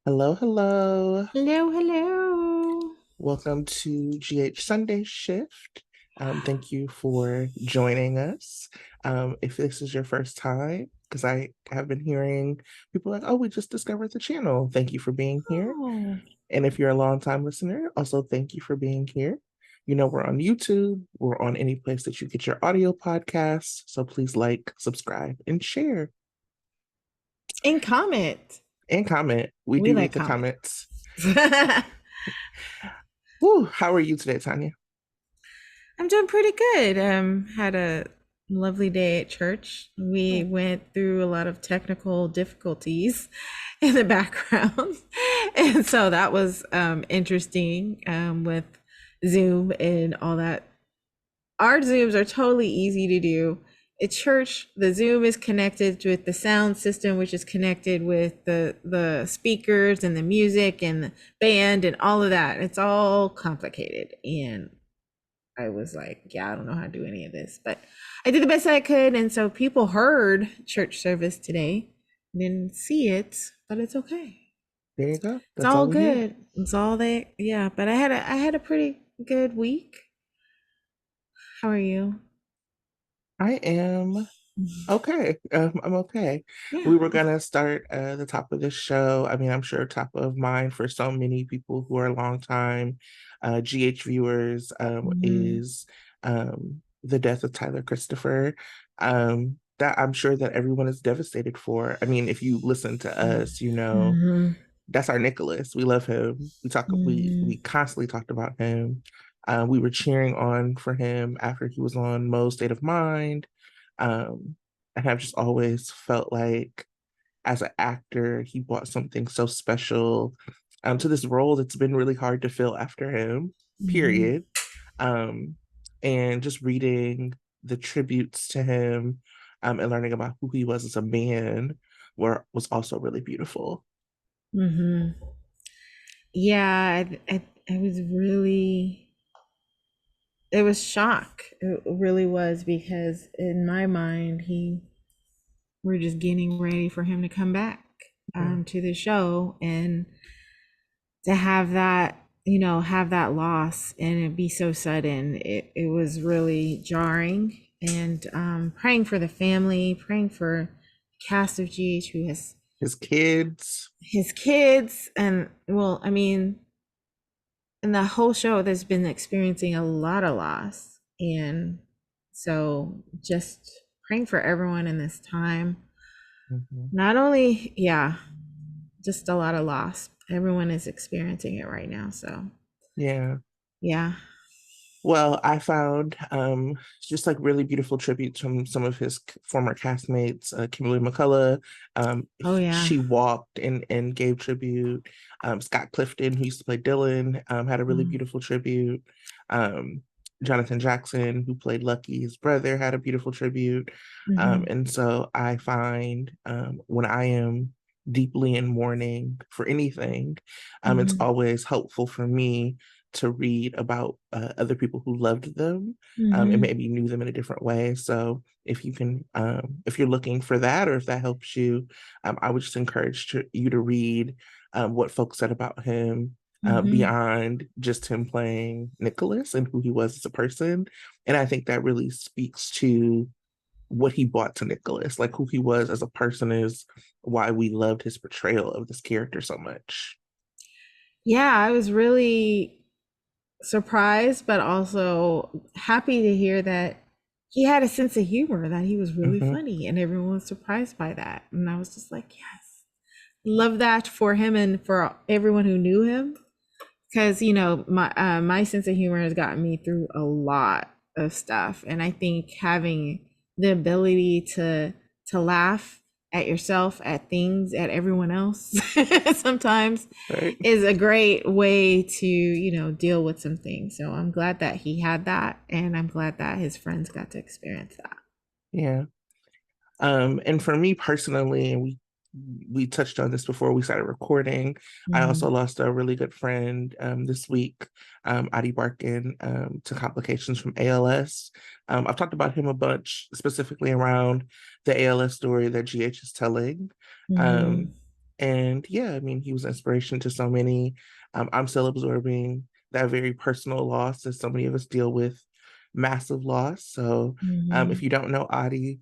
Hello, hello. Hello, hello. Welcome to GH Sunday Shift. Thank you for joining us. If this is your first time, because I have been hearing people like, oh, we just discovered the channel. Thank you for being here. Oh, And if you're a long-time listener, also thank you for being here. You know, we're on YouTube, we're on any place that you get your audio podcasts. So please like, subscribe, and share and comment. and comment. We We do like read the comment. comments. Woo, how are you today, Tanya? I'm doing pretty good. Had a lovely day at church. We Oh, went through a lot of technical difficulties in the background, and so that was interesting with Zoom and all that. Our Zooms are totally easy to do. At church, the Zoom is connected with the sound system, which is connected with the speakers and the music and the band and all of that. It's all complicated. And I was like, yeah, I don't know how to do any of this, but I did the best I could. And so people heard church service today. Didn't see it, but it's okay. there you go. It's That's all all we need. good. It's all they, yeah. But I had a pretty good week. How are you? I am okay. I'm okay. Yeah. We were gonna start the top of this show. I mean, I'm sure top of mind for so many people who are longtime GH viewers Mhm. is the death of Tyler Christopher. That I'm sure that everyone is devastated for. I mean, if you listen to us, you know Mhm. that's our Nicholas. We love him. We Mhm. constantly talked about him. We were cheering on for him after he was on Mo's State of Mind. Um, and have just always felt like as an actor, he brought something so special to this role that's been really hard to fill after him, Mhm. period. Um, and just reading the tributes to him and learning about who he was as a man was also really beautiful. Mhm. Yeah, I was really, it was shock. It really was because in my mind, we're just getting ready for him to come back Yeah. to the show, and to have that, have that loss and it be so sudden, it was really jarring. And praying for the family, praying for the cast of GH who has His kids. his kids, and well, I mean, in the whole show there's been experiencing a lot of loss, and so just praying for everyone in this time. Mhm. Not only, yeah, just a lot of loss. Everyone is experiencing it right now, so Yeah. yeah. Well, I found just like really beautiful tributes from some of his former castmates. Kimberly McCullough, Oh yeah. she walked and gave tribute. Scott Clifton, who used to play Dylan, had a really Mm-hmm. beautiful tribute. Um, Jonathan Jackson, who played Lucky, his brother, had a beautiful tribute. Mm-hmm. And so I find when I am deeply in mourning for anything, it's Mm-hmm. always helpful for me to read about other people who loved them and Mm-hmm. maybe knew them in a different way. So if you can, if you're looking for that, or if that helps you, I would just encourage you to read what folks said about him Mm-hmm. beyond just him playing Nicholas and who he was as a person. And I think that really speaks to what he brought to Nicholas, like who he was as a person is why we loved his portrayal of this character so much. Yeah, I was really surprised, but also happy to hear that he had a sense of humor, that he was really Hmm. funny, and everyone was surprised by that. And I was just like, yes, love that for him and for everyone who knew him. Because my sense of humor has gotten me through a lot of stuff, and I think having the ability to laugh at yourself, at things, at everyone else sometimes Right. is a great way to deal with some things. So I'm glad that he had that, and I'm glad that his friends got to experience that. Yeah. And for me personally, and we touched on this before we started recording, I also Mhm. lost a really good friend this week, Adi Barkin, to complications from ALS. I've talked about him a bunch, specifically around the ALS story that GH is telling. Mhm. Um, And yeah, I mean, he was inspiration to so many. I'm still absorbing that very personal loss, as so many of us deal with massive loss. So if Hmm. you don't know Adi,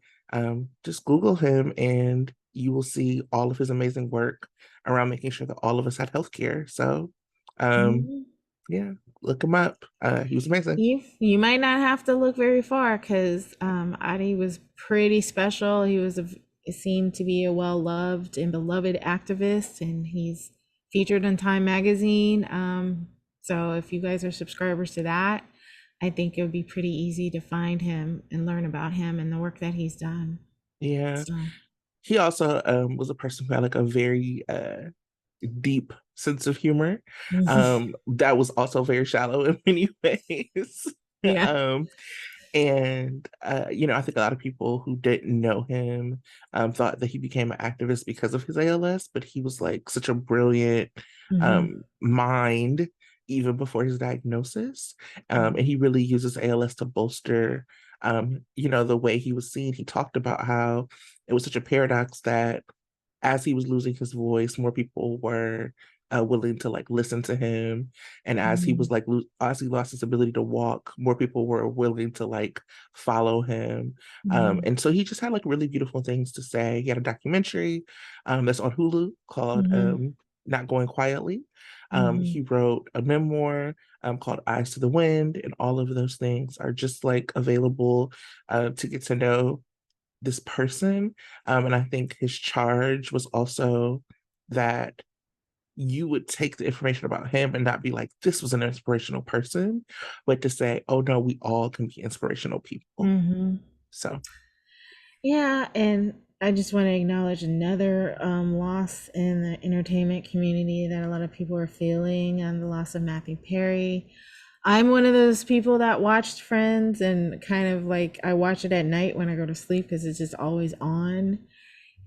just Google him and you will see all of his amazing work around making sure that all of us had healthcare. So um, Hmm. yeah, look him up. He was amazing. You might not have to look very far because Adi was pretty special. He seemed to be a well loved and beloved activist, and he's featured in Time magazine. So if you guys are subscribers to that, I think it would be pretty easy to find him and learn about him and the work that he's done. Yeah. So, He also was a person who had like a very deep sense of humor that was also very shallow in many ways. yeah. um, and I think a lot of people who didn't know him thought that he became an activist because of his ALS, but he was like such a brilliant Hmm. mind even before his diagnosis. And he really uses ALS to bolster the way he was seen. He talked about how it was such a paradox that as he was losing his voice, more people were willing to like listen to him, and as he Hmm. was like as he lost his ability to walk, more people were willing to like follow him. Hmm. And so he just had like really beautiful things to say. He had a documentary that's on Hulu called Hmm. "Not Going Quietly." Hmm. He wrote a memoir called "Eyes to the Wind," and all of those things are just like available to get to know this person. And I think his charge was also that you would take the information about him and not be like, this was an inspirational person, but to say, oh no, we all can be inspirational people. Hmm. So, Yeah, and I just want to acknowledge another loss in the entertainment community that a lot of people are feeling, the loss of Matthew Perry. I'm one of those people that watched Friends and kind of like I watch it at night when I go to sleep because it's just always on.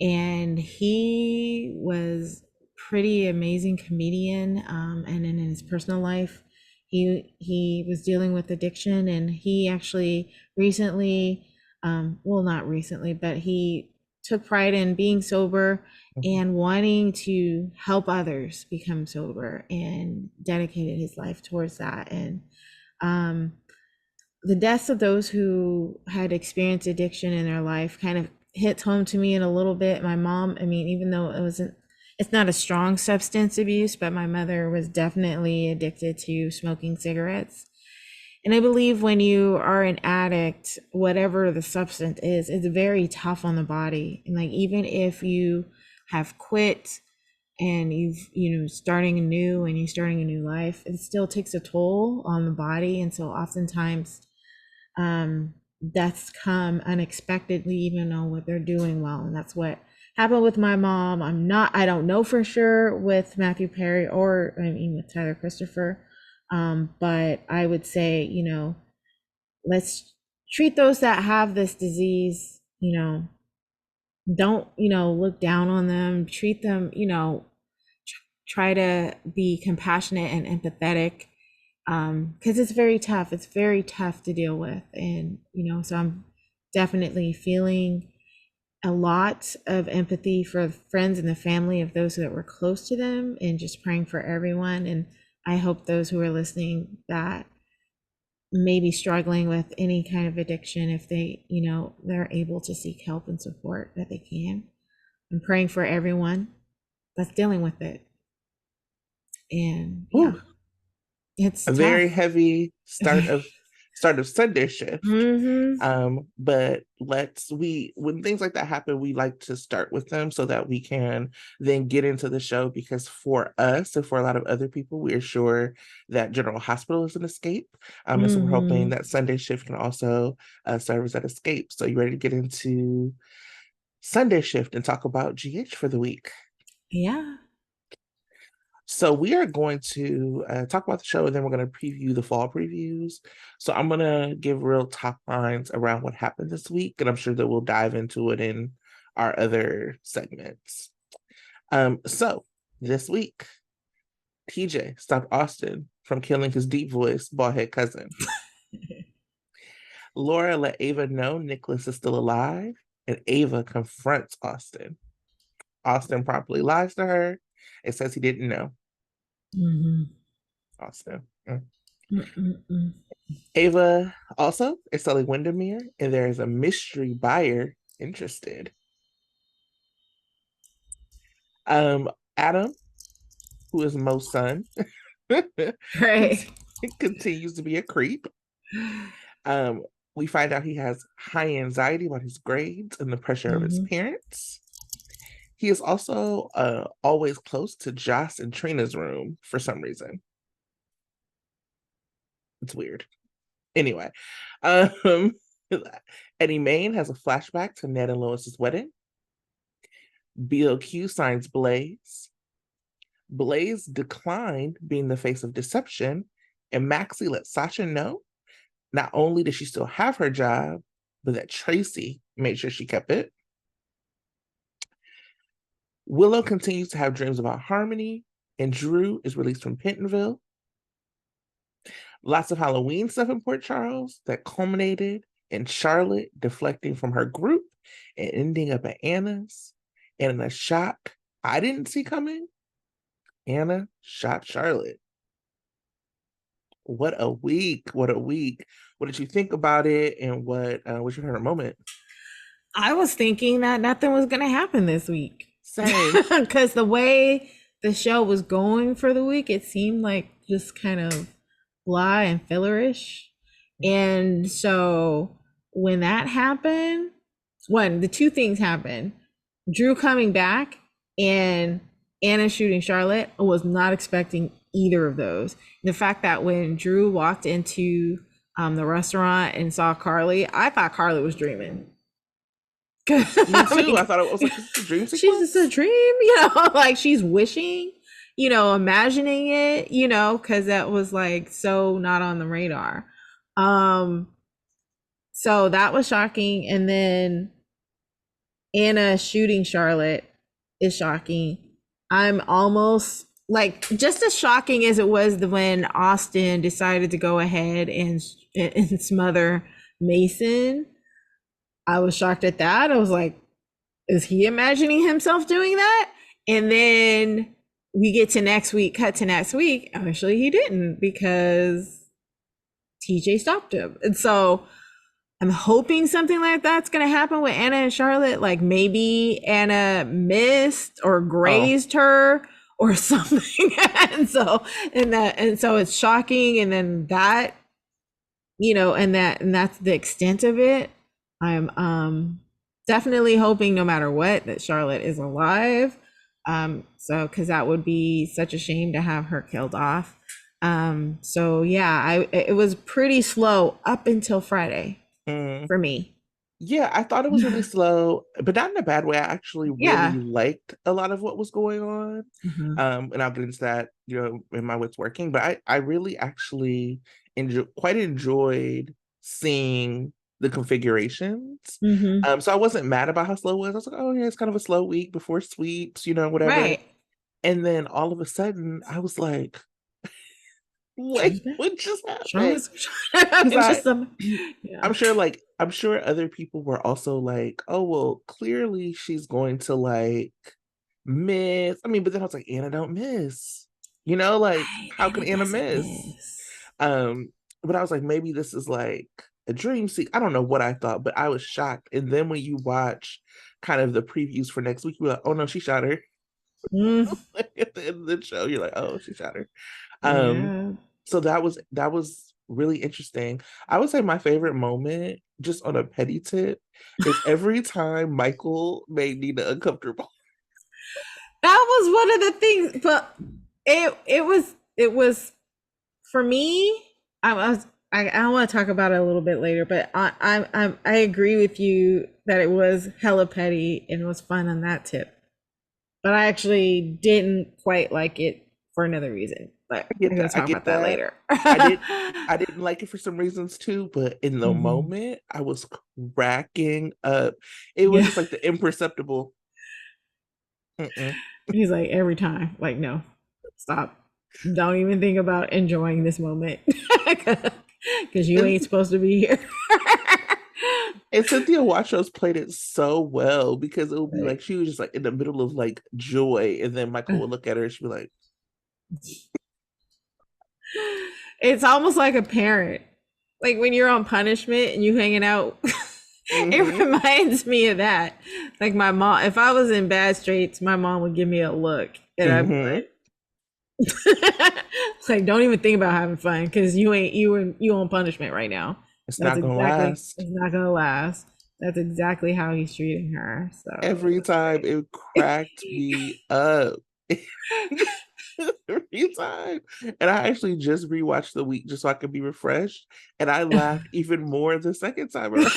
And he was pretty amazing comedian. And in his personal life, he was dealing with addiction, and he actually recently, well, not recently, but he took pride in being sober mhm, and wanting to help others become sober and dedicated his life towards that. And um, the deaths of those who had experienced addiction in their life kind of hits home to me in a little bit. My mom, I mean, even though it's not a strong substance abuse, but my mother was definitely addicted to smoking cigarettes. And I believe when you are an addict, whatever the substance is, it's very tough on the body. And like, even if you have quit and starting anew and you starting a new life, it still takes a toll on the body. And so oftentimes deaths come unexpectedly, even though what they're doing well. And that's what happened with my mom. I don't know for sure with Matthew Perry or, I mean, with Tyler Christopher. But I would say, let's treat those that have this disease, don't, look down on them, treat them, try to be compassionate and empathetic, because it's very tough. It's very tough to deal with. And so I'm definitely feeling a lot of empathy for friends and the family of those that were close to them, and just praying for everyone. And I hope those who are listening that may be struggling with any kind of addiction, if they're able to seek help and support, that they can. I'm praying for everyone that's dealing with it. And yeah, whew, it's a very tough. heavy start of Sunday shift. Hmm. But when things like that happen, we like to start with them so that we can then get into the show, because for us and for a lot of other people, we are sure that General Hospital is an escape. And so we're hoping Hmm. that Sunday shift can also serve as that escape. So you ready to get into Sunday shift and talk about GH for the week? Yeah. So we are going to talk about the show, and then we're going to preview the fall previews. So I'm going to give real top lines around what happened this week, and I'm sure that we'll dive into it in our other segments. So this week, TJ stopped Austin from killing his deep voice bald-head cousin. Laura let Ava know Nicholas is still alive, and Ava confronts Austin. Austin promptly lies to her and says he didn't know. Mhm. Austin. Mm. Mm-mm-mm. Ava also is selling Windermere, and there is a mystery buyer interested. Um, Adam, who is Mo's son, Right. continues to be a creep. Um, we find out he has high anxiety about his grades and the pressure of his Hmm. parents. He is also always close to Joss and Trina's room for some reason. It's weird. Anyway, um, Eddie Main has a flashback to Ned and Lois's wedding. BOQ signs Blaze. Blaze declined being the face of deception, and Maxie let Sasha know not only did she still have her job, but that Tracy made sure she kept it. Willow continues to have dreams about Harmony, and Drew is released from Pentonville. Lots of Halloween stuff in Port Charles that culminated in Charlotte deflecting from her group and ending up at Anna's. And in a shock I didn't see coming, Anna shot Charlotte. What a week! What a week! What did you think about it? And what was your favorite moment? I was thinking that nothing was going to happen this week Same. because the way the show was going for the week, it seemed like just kind of blah and fillerish. And so when that happened, one, the two things happened. Drew coming back and Anna shooting Charlotte. I was not expecting either of those. The fact that when Drew walked into the restaurant and saw Carly, I thought Carly was dreaming. Me I too. I mean, thought it was like, is this a dream she's just a sequence? dream, like she's wishing, imagining it, because that was like so not on the radar. Um, so that was shocking. And then Anna shooting Charlotte is shocking. I'm almost like just as shocking as it was when Austin decided to go ahead and smother Mason. I was shocked at that. I was like, is he imagining himself doing that? And then we get to next week, cut to next week. Actually, he didn't because TJ stopped him. And so I'm hoping something like that's going to happen with Anna and Charlotte. Like maybe Anna missed or Oh, grazed her or something. And so it's shocking. And then that, and that's the extent of it. I'm definitely hoping no matter what that Charlotte is alive. So because that would be such a shame to have her killed off. So yeah, it was pretty slow up until Friday mm. for me. Yeah, I thought it was really slow, but not in a bad way. I actually really Yeah. liked a lot of what was going on. Mhm. And I'll get into that, in my wits working. But I really actually quite enjoyed seeing the configurations. Mhm. So I wasn't mad about how slow it was. I was like, oh yeah, it's kind of a slow week before sweeps, whatever. Right. And then all of a sudden I was like, wait, Charlotte's back. what just happened? Charlotte's Because it's just some yeah. I'm sure other people were also like, oh well, clearly she's going to like miss. I mean, but then I was like, Anna don't miss. Like Right. how And can it Anna doesn't miss? miss. Um, but I was like, maybe this is like a dream sequence. I don't know what I thought, but I was shocked. And then when you watch kind of the previews for next week, you're like, oh no, she shot her. Mm, At the end of the show, you're like, oh, she shot her. Um, yeah. so that was really interesting. I would say my favorite moment, just on a petty tip, is every time Michael made Nina uncomfortable. That was one of the things, but it was for me. I don't want to talk about it a little bit later, but I agree with you that it was hella petty and it was fun on that tip. But I actually didn't quite like it for another reason. But I get I'm gonna that. I talk about get that that. later. I did I didn't like it for some reasons too, but in the Mhm. moment I was cracking up. It was Yeah. just like the imperceptible. Mm-mm. He's like every time, like, no, stop. Don't even think about enjoying this moment. Because you And ain't supposed to be here. And Cynthia Wachos played it so well because it would be Right. like she was just like in the middle of like joy, and then Michael would look at her and she'd be like, It's almost like a parent. Like when you're on punishment and you hanging out. It mm-hmm, reminds me of that. Like my mom, if I was in bad straits, my mom would give me a look and I'd be mm-hmm. like, don't even think about having fun because you on punishment right now. It's That's not gonna exactly last. it's not gonna last. That's exactly how he's treating her. So it Every was time great. it cracked me up. Every time. And I actually just rewatched the week just so I could be refreshed. And I laughed even more the second time around.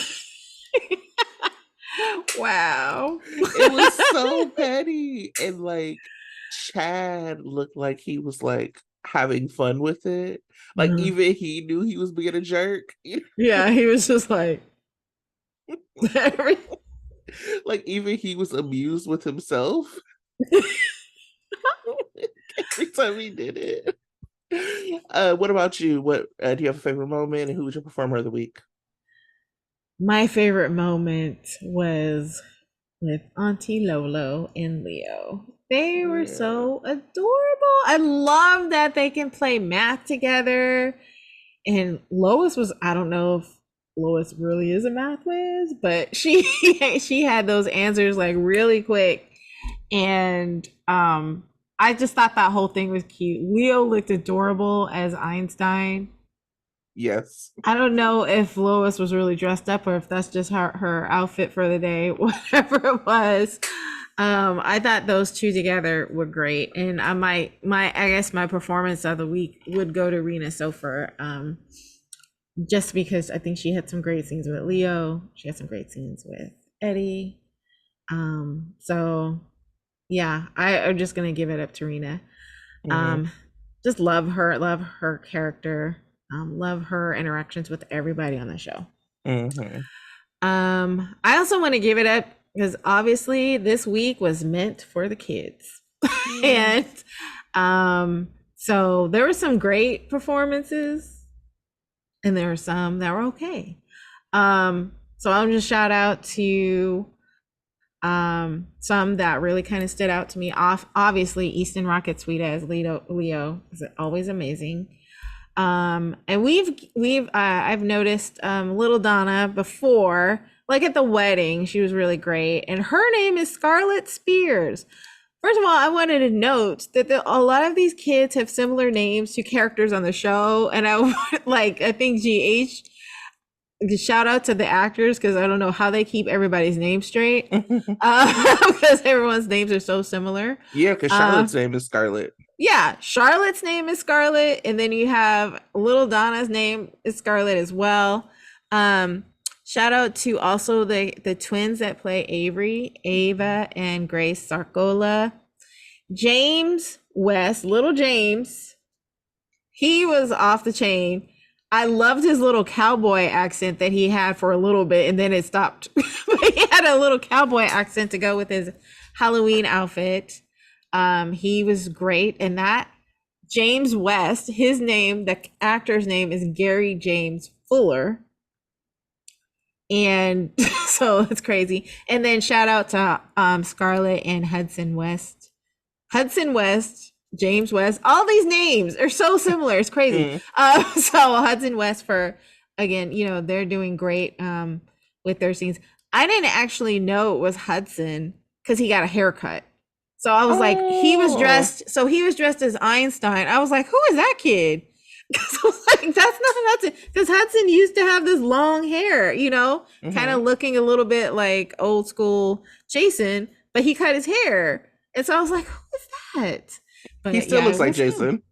Wow. It was so petty. And like Chad looked like he was like having fun with it. Like even he knew he was being a jerk. Yeah, he was just like every Like even he was amused with himself every time he did it. What about you? What do you have a favorite moment, and who was your performer of the week? My favorite moment was with Auntie Lolo and Leo. They were Yeah. so adorable. I love that they can play math together. And Lois was, I don't know if Lois really is a math whiz, but she had those answers like really quick. And I just thought that whole thing was cute. Leo looked adorable as Einstein. Yes. I don't know if Lois was really dressed up or if that's just her outfit for the day, whatever it was. I thought those two together were great, and I guess my performance of the week would go to Rena Sofer, just because I think she had some great scenes with Leo. She had some great scenes with Eddie. So yeah, I'm just gonna give it up to Rena. Mm-hmm. Um, just love her character, love her interactions with everybody on the show. Mm-hmm. I also want to give it up because obviously this week was meant for the kids. Yeah. And so there were some great performances and there were some that were okay. So I'll just shout out to some that really kind of stood out to me. Obviously Easton Rocket Sweet as Leo is always amazing. And I've noticed little Donna before, like at the wedding, she was really great, and her name is Scarlett Spears. First of all, I wanted to note that a lot of these kids have similar names to characters on the show, and I think shout out to the actors because I don't know how they keep everybody's name straight, because everyone's names are so similar. Yeah, because Uh, Charlotte's name is Scarlett. yeah, Charlotte's name is Scarlett, and then you have little Donna's name is Scarlett as well. Um, Shout out to also the twins that play Avery, Ava and Grace Sarcola. James West, little James, he was off the chain. I loved his little cowboy accent that he had for a little bit, and then it stopped. But he had a little cowboy accent to go with his Halloween outfit. He was great, and that James West, his name, the actor's name is Gary James Fuller, and so it's crazy. And then shout out to Scarlett and Hudson West. Hudson West, James West, all these names are so similar. It's crazy. Mm. So Hudson West for again, they're doing great with their scenes. I didn't actually know it was Hudson because he got a haircut. So I was like, Oh. he was dressed as Einstein. I was like, who is that kid? Because I was like, that's not Hudson. Because Hudson used to have this long hair, kind Mm-hmm. of looking a little bit like old school Jason, but he cut his hair. And so I was like, who is that? He But still yeah, looks it like was him. Jason.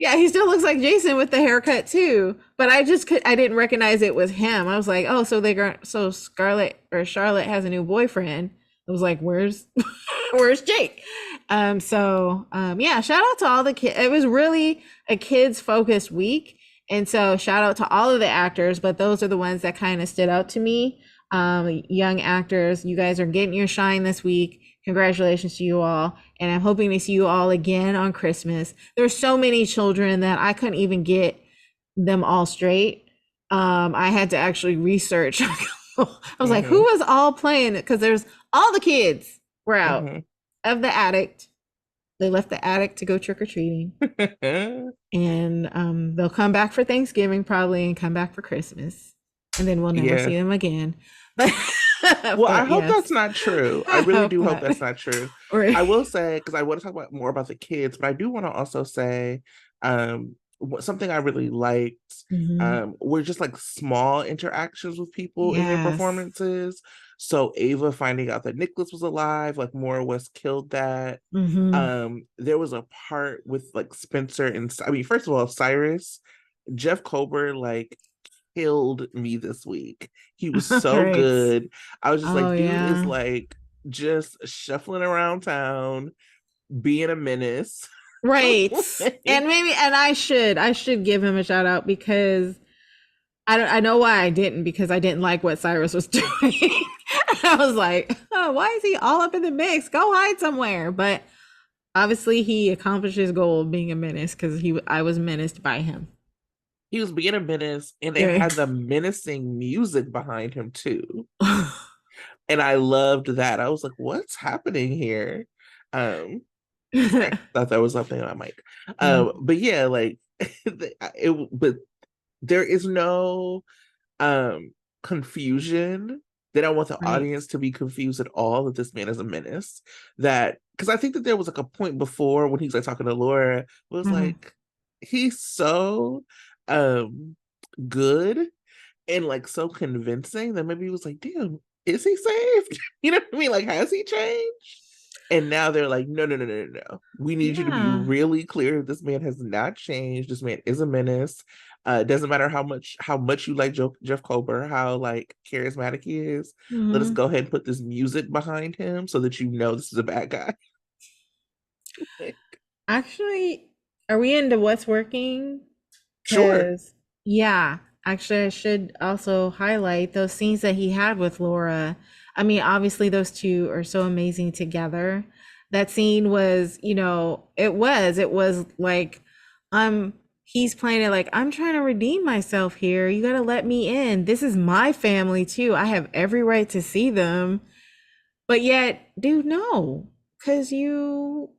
Yeah, he still looks like Jason with the haircut too. But I didn't recognize it was him. I was like, oh, so Scarlett or Charlotte has a new boyfriend. I was like, where's where's Jake? Yeah, shout out to all the kids. It was really a kids focused week. And so shout out to all of the actors, but those are the ones that kind of stood out to me. Young actors, you guys are getting your shine this week. Congratulations to you all. And I'm hoping to see you all again on Christmas. There's so many children that I couldn't even get them all straight. I had to actually research I was like, who Mm-hmm. was all playing it? Because there's all the kids were out Mm-hmm. of the attic. They left the attic to go trick or treating, and they'll come back for Thanksgiving probably, and come back for Christmas, and then we'll never Yeah. see them again. But Well, I but hope that's yes, not true. I I really hope do hope not. that's not true. Right. I will say, because I want to talk about more about the kids, but I do want to also say something I really liked Mm-hmm. were just like small interactions with people in their Yes. performances. So Ava finding out that Nicholas was alive, like Maura West killed that. Mm-hmm. There was a part with like Spencer and I mean, first of all, Cyrus, Jeff Kober, like killed me this week. He was so Right. good. I was just Oh like, dude is yeah. like just shuffling around town, being a menace. Right. And Like, maybe, and I should give him a shout out because I know why I didn't, because I didn't like what Cyrus was doing. I was like, oh, why is he all up in the mix? Go hide somewhere. But obviously he accomplished his goal of being a menace, because I was menaced by him. he was being a menace, and they Yeah. had the menacing music behind him too. And I loved that. I was like, what's happening here? Um, Sorry, thought that was something on my mic. But yeah, like but there is no confusion. They don't want the Right. audience to be confused at all that this man is a menace. That because I think that there was like a point before when he's like talking to Laura, it was Mhm. like he's so um good and like so convincing that maybe he was like, damn, is he saved? You know what I mean? Like, has he changed? And now they're like, no, no, no, no, no, no. We need you to be Yeah. really clear. This man has not changed. This man is a menace. It doesn't matter how much you like Jeff Kober, how like charismatic he is. Let us Hmm. go ahead and put this music behind him so that you know this is a bad guy. Like, Actually, are we into what's working? sure. Because, yeah, actually, I should also highlight those scenes that he had with Laura. I mean, obviously, those two are so amazing together. That scene was, it was like, he's playing it like, I'm trying to redeem myself here. You got to let me in. This is my family too. I have every right to see them. But yet, dude, no, because you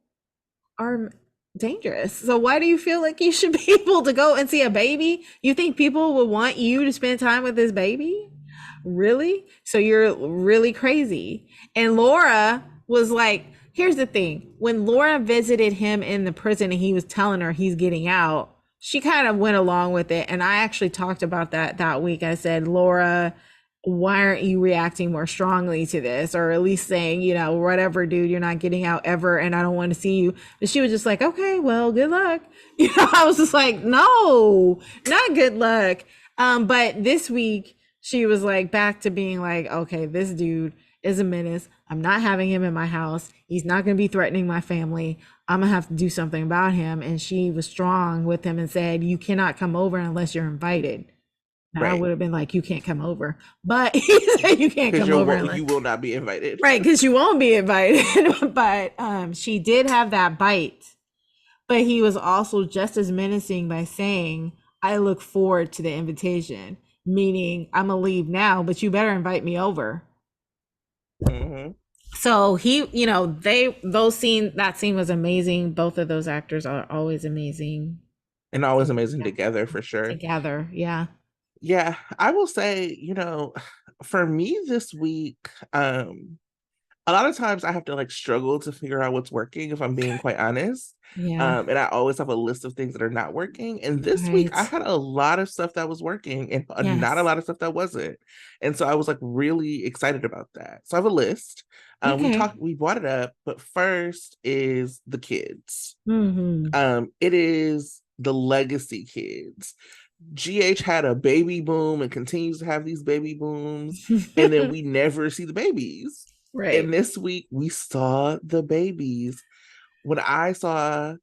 are dangerous. So why do you feel like you should be able to go and see a baby? You think people would want you to spend time with this baby? Really? So you're really crazy. And Laura was like, here's the thing. When Laura visited him in the prison and he was telling her he's getting out, she kind of went along with it. And I actually talked about that week. I said, Laura, why aren't you reacting more strongly to this, or at least saying, whatever, dude, you're not getting out ever and I don't want to see you. But she was just like, okay, well, good luck. I was just like, no, not good luck. But this week she was like back to being like, okay, this dude is a menace. I'm not having him in my house. He's not going to be threatening my family. I'm going to have to do something about him. And she was strong with him and said, you cannot come over unless you're invited. And I Right. would have been like, you can't come over. But he said you can't Because come over you unless, will not be invited. right, because you won't be invited. But she did have that bite. But he was also just as menacing by saying, I look forward to the invitation, meaning I'm gonna leave now, but you better invite me over. Hmm. So that scene was amazing. Both of those actors are always amazing And always amazing together for sure. together. Yeah. Yeah, I will say, for me this week, a lot of times I have to like struggle to figure out what's working if I'm being quite honest. Yeah. And I always have a list of things that are not working. And this week I Right. had a lot of stuff that was working and not a Yes. lot of stuff that wasn't. And so I was like really excited about that. So I have a list. Okay. We brought it up, but first is the kids. Mm-hmm. It is the legacy kids. GH had a baby boom and continues to have these baby booms, and then we never see the babies. And Right. this week we saw the babies. When I saw,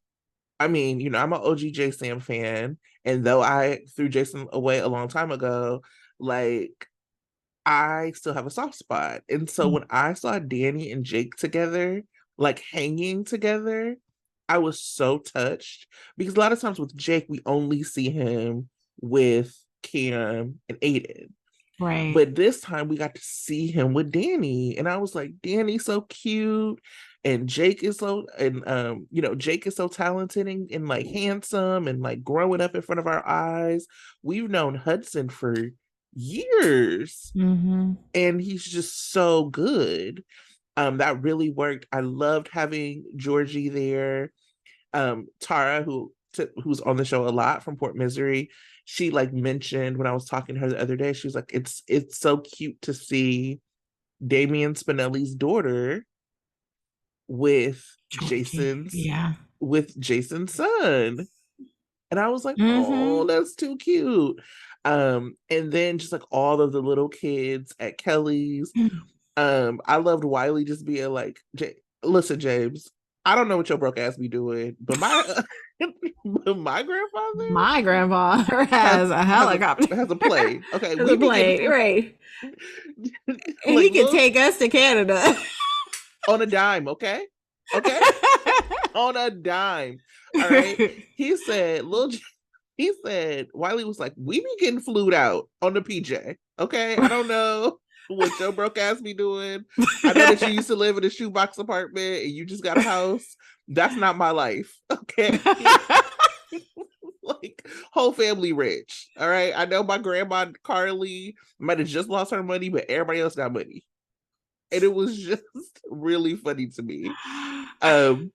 I mean, I'm an OG J Sam fan, and though I threw Jason away a long time ago, like I still have a soft spot. And so when I saw Danny and Jake together, like hanging together, I was so touched because a lot of times with Jake, we only see him with Cam and Aiden. Right. But this time we got to see him with Danny, and I was like, Danny's so cute, and Jake is so, and Jake is so talented and like handsome and like growing up in front of our eyes. We've known Hudson for years, Mm-hmm. and he's just so good. That really worked. I loved having Georgie there. Tara, who's on the show a lot from Port Misery, she like mentioned when I was talking to her the other day, she was like, it's so cute to see Damian Spinelli's daughter with Georgie. Yeah. Jason's son. And I was like, oh, Mm-hmm. that's too cute. And then just like all of the little kids at Kelly's. I loved Wiley just being like, listen, James, I don't know what your broke ass be doing, but but my grandfather My grandfather has has a has helicopter. has a plane. Okay, Has we a be getting plane, food right? And like he could little take us to Canada. on a dime. Okay, okay, on a dime. All right. He said, he said, Wiley was like, we be getting flued out on the PJ. Okay. I don't know what your broke ass be doing. I know that you used to live in a shoebox apartment and you just got a house. That's not my life. Okay. Like, whole family rich. All right. I know my grandma Carly might have just lost her money, but everybody else got money. And it was just really funny to me. Um,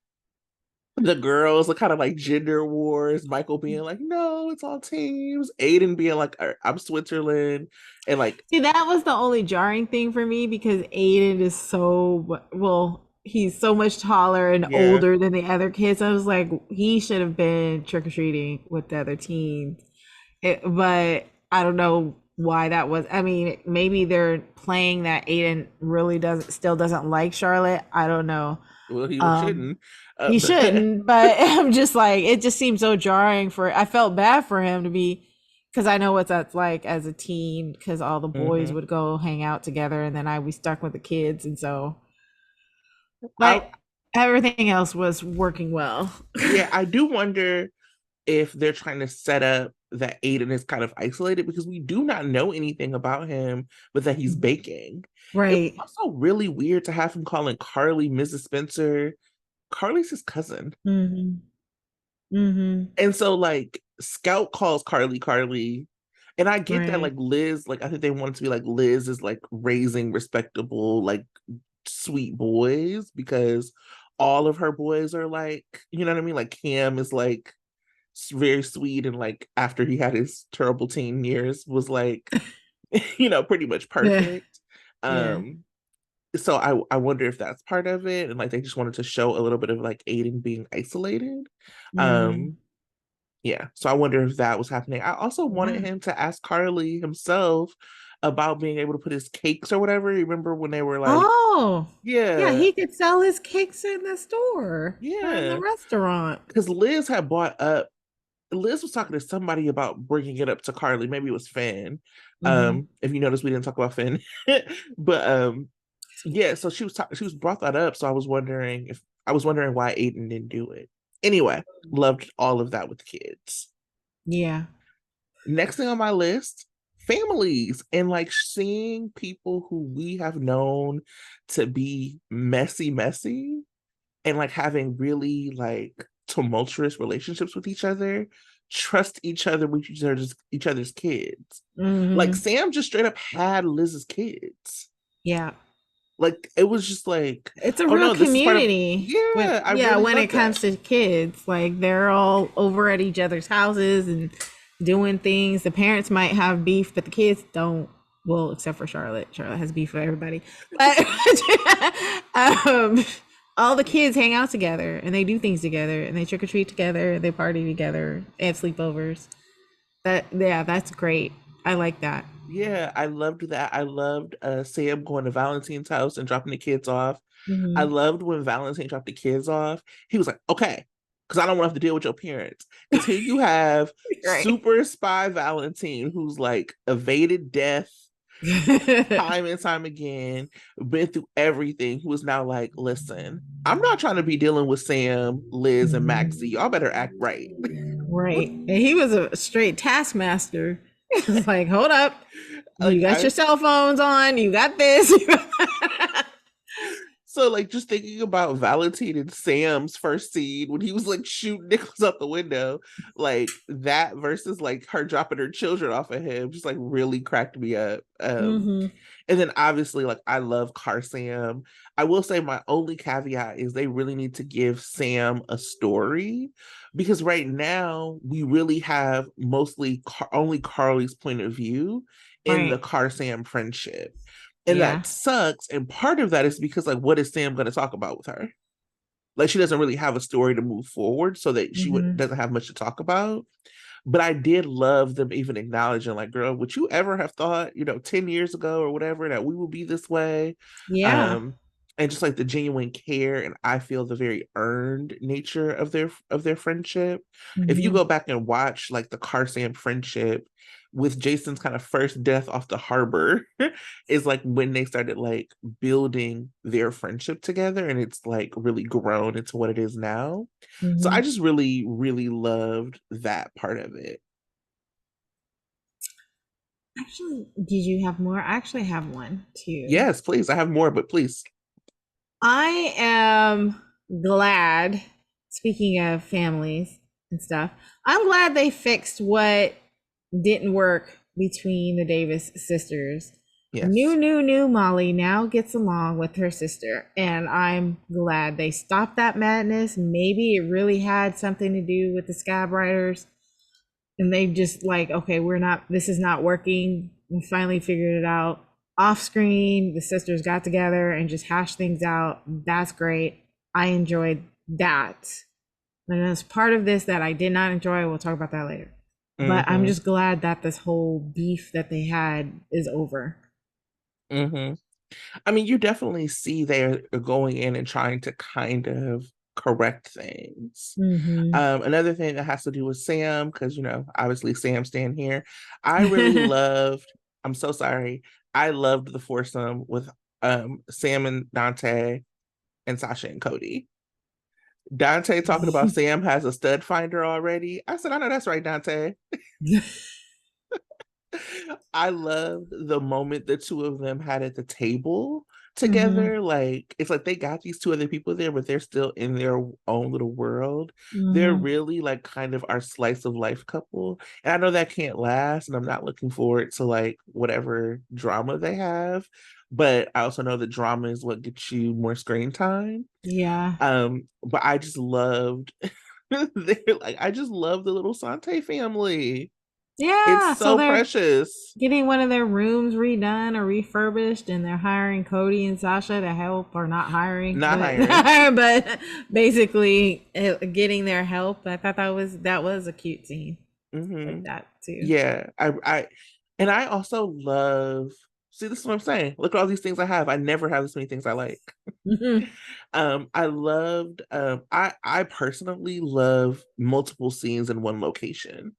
the girls are kind of like gender wars. Michael being like, "No, it's all teams." Aiden being like, "I'm Switzerland," and like, See, that was the only jarring thing for me because Aiden is so well, he's so much taller and yeah, older than the other kids. I was like, he should have been trick or treating with the other teens. But I don't know why that was. I mean, maybe they're playing that Aiden really doesn't still doesn't like Charlotte. I don't know. well, he Um, shouldn't. he But shouldn't, but I'm just like it just seems so jarring for I felt bad for him to be because I know what that's like as a teen because all the boys mhm. would go hang out together and then I was stuck with the kids and so I but everything else was working well. yeah, I do wonder if they're trying to set up that Aiden is kind of isolated because we do not know anything about him, but that he's baking. It was Right. also really weird to have him calling Carly Mrs. Spencer. Carly's his cousin. Mhm. Mhm. And so like Scout calls Carly Carly. And I get that Right. like Liz, like I think they want it to be like Liz is like raising respectable, like sweet boys because all of her boys are like, you know what I mean? Like Cam is like very sweet and like after he had his terrible teen years was like, pretty much Yeah. perfect. Yeah. Um so I wonder if that's part of it and like they just wanted to show a little bit of like Aiden being isolated. Mhm. Um yeah, so I wonder if that was happening. I also wanted Yeah. him to ask Carly himself about being able to put his cakes or whatever. You remember when they were like, Oh. Yeah, yeah, he could sell his cakes in the store or in the yeah, restaurant. because Liz was talking to somebody about bringing it up to Carly. Maybe it was Finn. Mhm. If you notice, we didn't talk about Finn, but yeah. So she was brought that up. So I was wondering why Aiden didn't do it. Anyway, loved all of that with the kids. Yeah. Next thing on my list, families and like seeing people who we have known to be messy and like having really like tumultuous relationships with each other, trust each other with each other's kids. Like Mhm. Sam just straight up had Liz's kids. Yeah. Like it was just like, It's a oh real no, this is part of community when yeah, I yeah, really when it love that. comes to kids. Like they're all over at each other's houses and doing things. The parents might have beef, but the kids don't. Well, except for Charlotte. Charlotte has beef with everybody. But um all the kids hang out together and they do things together and they trick or treat together, they party together, they have sleepovers. That yeah, that's great. I like that. Yeah, I loved that. I loved Sam going to Valentine's house and dropping the kids off. I Hmm. loved when Valentine dropped the kids off. He was like, okay, because I don't want to have to deal with your parents. Because here you have Right. super spy Valentine who's like evaded death time and time again, been through everything, who is now like, listen, I'm not trying to be dealing with Sam, Liz, and Maxie. Y'all better act right. Right. And he was a straight taskmaster. It's like, hold up. You Like got your I cell phones on, you got this. You got that. So like just thinking about Valentine and Sam's first scene when he was like shooting Nicholas out the window, like that versus like her dropping her children off of him just like really cracked me up. Mm-hmm. And then obviously like I love Car Sam. I will say my only caveat is they really need to give Sam a story because right now we really have mostly only Carly's point of view in the Right. Car Sam friendship. And Yeah. that sucks. And part of that is because, like, what is Sam going to talk about with her? Like, she doesn't really have a story to move forward, so that Mm-hmm. doesn't have much to talk about. But I did love them even acknowledging, like, girl, would you ever have thought, 10 years ago or whatever, that we would be this way? Yeah. Um, and just like the genuine care and I feel the very earned nature of their friendship. If you Mm-hmm. go back and watch like the Car Sam friendship with Jason's kind of first death off the harbor is like when they started like building their friendship together and it's like really grown into what it is now. So I Mm-hmm. just really, really loved that part of it. Actually, did you have more? I actually have one too. Yes, please. I have more, but please. I am glad, speaking of families and stuff, I'm glad they fixed what didn't work between the Davis sisters. Yes. New Molly now gets along with her sister, and I'm glad they stopped that madness. Maybe it really had something to do with the scab writers, and they just like, okay, we're not, this is not working. We finally figured it out off screen. The sisters got together and just hashed things out. That's great. I enjoyed that. And as part of this that I did not enjoy, we'll talk about that later. But I'm Mm-hmm. just glad that this whole beef that they had is over. Mm-hmm. I mean, you definitely see they're going in and trying to kind of correct things. Mm-hmm. Another thing that has to do with Sam, because obviously Sam stand here. I really loved, I'm so sorry. I loved the foursome with Sam and Dante and Sasha and Cody. Dante talking about Sam has a stud finder already. I said, I know that's right, Dante. I loved the moment the two of them had at the table Mm-hmm. together. Like, it's like they got these two other people there, but they're still in their own little world. They're Mm-hmm. really like kind of our slice of life couple. And I know that can't last, and I'm not looking forward to like whatever drama they have. But I also know that drama is what gets you more screen time. Yeah. But I just loved they're like, I just love the little Sante family. It's Yeah. So so they're precious. getting one of their rooms redone or refurbished, and they're hiring Cody and Sasha to help, or not hiring, Not but hiring. but basically getting their help. I thought that was a cute scene, like Hmm. that too. Yeah, and I also love. See, this is what I'm saying. Look at all these things I have. I never have this many things I like. Hmm. I loved. I personally love multiple scenes in one location.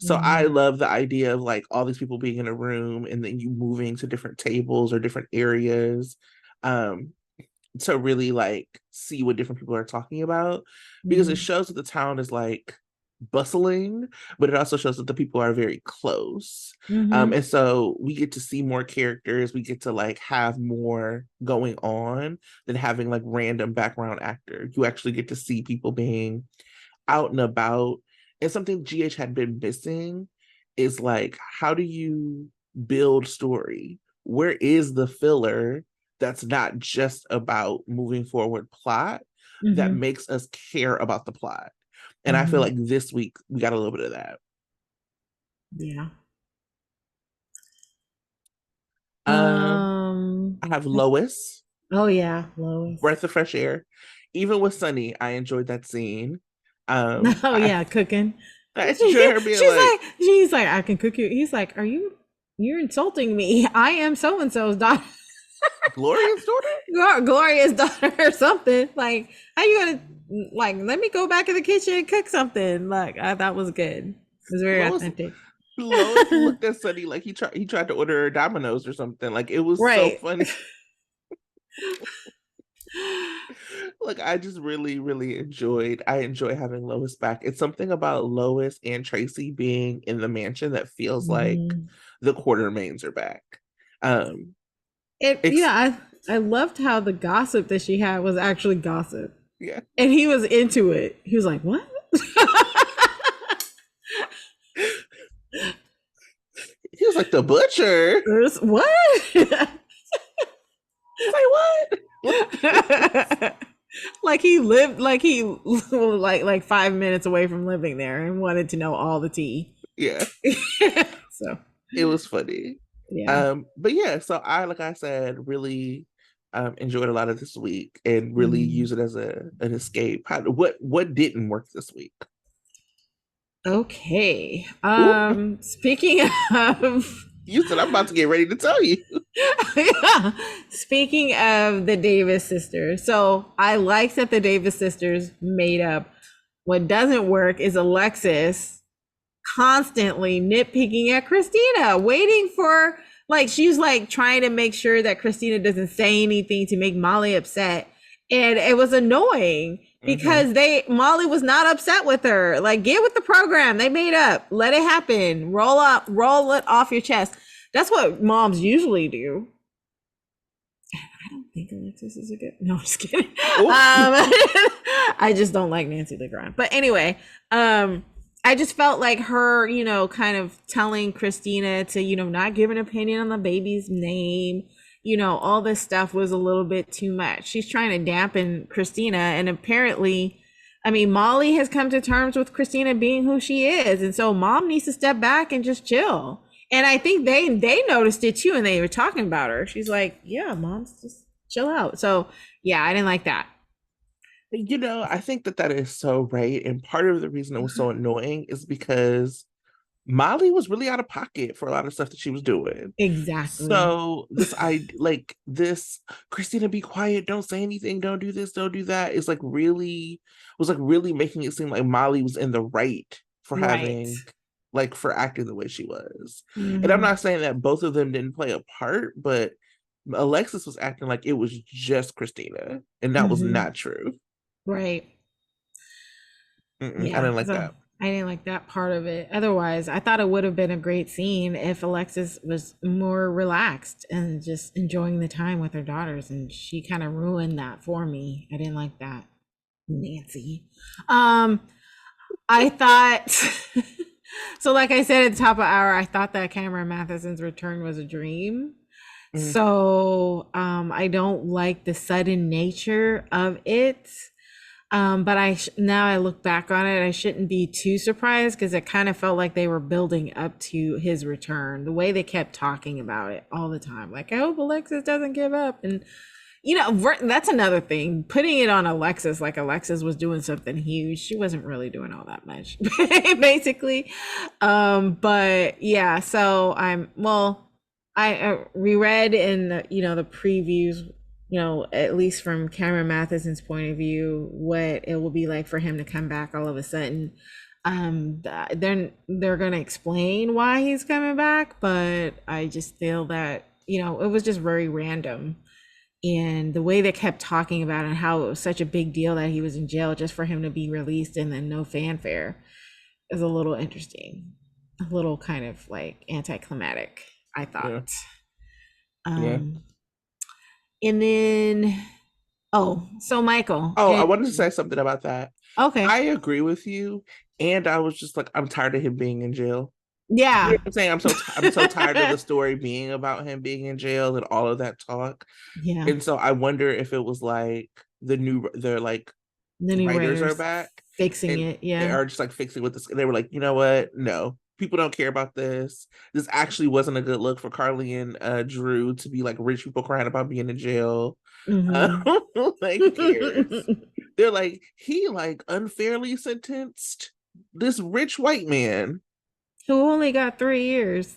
So I Hmm. love the idea of like all these people being in a room and then you moving to different tables or different areas. Um, to really like see what different people are talking about because it Hmm. shows that the town is like bustling, but it also shows that the people are very close. Hmm. And so we get to see more characters, we get to like have more going on than having like random background actor. You actually get to see people being out and about. And something GH had been missing is like, how do you build story? Where is the filler that's not just about moving forward plot that Hmm. makes us care about the plot? And I feel Hmm. like this week we got a little bit of that. Yeah. Um, Um. I have Lois, Oh yeah, Lois. breath of fresh air. Even with Sunny, I enjoyed that scene. Oh I yeah, cooking. I enjoy her being like She's like, I can cook you. He's like, you're insulting me. I am so and so's daughter. Gloria's daughter. Gloria's daughter or something. Like, how you gonna, like, let me go back in the kitchen and cook something? Like, I thought was good. It was very Lois authentic. Lois looked at Sunny like he tried to order Domino's or something. Like it was so Right. funny. Like I just really, really I enjoy having Lois back. It's something about Lois and Tracy being in the mansion that feels like Mhm. the Quartermains are back. Um, Yeah, ex I loved how the gossip that she had was actually gossip. yeah. And he was into it. He was like, "What?" He was like the butcher. There's what? He's like, what? Like he lived like he like 5 minutes away from living there and wanted to know all the tea. Yeah, So it was funny. yeah. But yeah, so I, like I said, really enjoyed a lot of this week and really use Mm. it as an escape. What didn't work this week? Okay. Ooh, Speaking of you said I'm about to get ready to tell you. yeah. Speaking of the Davis sisters, so I like that the Davis sisters made up. What doesn't work is Alexis constantly nitpicking at Christina, waiting for like she's like trying to make sure that Christina doesn't say anything to make Molly upset. And it was annoying Hmm. because Molly was not upset with her. Like, get with the program. They made up. Let it happen. Roll it off your chest. That's what moms usually do. I don't think Alexis is a good. No, I'm just kidding. Oh, I just don't like Nancy Legrand. But anyway, I just felt like her, kind of telling Christina to, not give an opinion on the baby's name. All this stuff was a little bit too much. She's trying to dampen Christina, and apparently, I mean, Molly has come to terms with Christina being who she is, and so mom needs to step back and just chill. And I think they noticed it too, and they were talking about her. She's like, "Yeah, mom's just chill out." So yeah, I didn't like that. I think that is so right. And part of the reason it was so annoying is because Molly was really out of pocket for a lot of stuff that she was doing. Exactly. So this Christina, be quiet, don't say anything, don't do this, don't do that is like really was like really making it seem like Molly was in the right for Right. having like for acting the way she was. And I'm Hmm. not saying that both of them didn't play a part, but Alexis was acting like it was just Christina, and that was Hmm. not true. Right. I Yeah. didn't like So that. I didn't like that part of it. Otherwise, I thought it would have been a great scene if Alexis was more relaxed and just enjoying the time with her daughters. And she kind of ruined that for me. I didn't like that. Nancy. Um, I thought so like I said at the top of the hour, I thought that Cameron Matheson's return was a dream. Mhm. So I don't like the sudden nature of it. But now I look back on it, I shouldn't be too surprised because it kind of felt like they were building up to his return. The way they kept talking about it all the time, like I hope Alexis doesn't give up, and that's another thing. Putting it on Alexis, like Alexis was doing something huge. She wasn't really doing all that much, basically. But yeah, so I reread in the previews, at least from Cameron Matheson's point of view, what it will be like for him to come back all of a sudden. They're gonna explain why he's coming back, but I just feel that it was just very random, and the way they kept talking about it and how it was such a big deal that he was in jail just for him to be released and then no fanfare is a little interesting, a little kind of like anticlimactic, I Yeah. thought. Yeah. um and then, oh, so Michael Oh, I and wanted to say something about that. okay, I agree with you, and I was just like, I'm tired of him being in jail. You know yeah, what I'm saying? I'm so tired of the story being about him being in jail and all of that talk. yeah, And so I wonder if it was like they're like the new writers are writers back fixing and it, they yeah. are just like fixing with this. They were like, you know what? No, people don't care about this. This actually wasn't a good look for Carly and Drew to be like rich people crying about being in jail. Uh, Hmm. like, who cares? They're like, he like unfairly sentenced this rich white man. Who only got 3 years.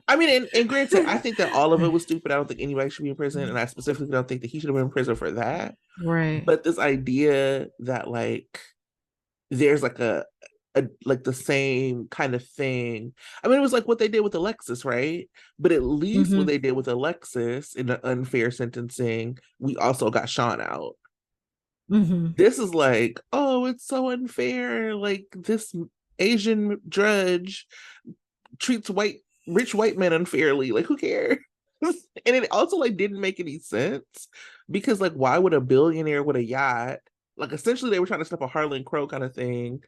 I mean, and granted, I think that all of it was stupid. I don't think anybody should be in prison, and I specifically don't think that he should have been in prison for that. Right. But this idea that like there's like like the same kind of thing. I mean, it was like what they did with Alexis, right? But at least what Mm-hmm. they did with Alexis in the unfair sentencing, we also got Sean out. Mm-hmm. This is like, oh, it's so unfair. Like this Asian judge treats rich white men unfairly. Like, who cares? And it also like didn't make any sense because like, why would a billionaire with a yacht, like essentially they were trying to stop a Harlan Crow kind of thing,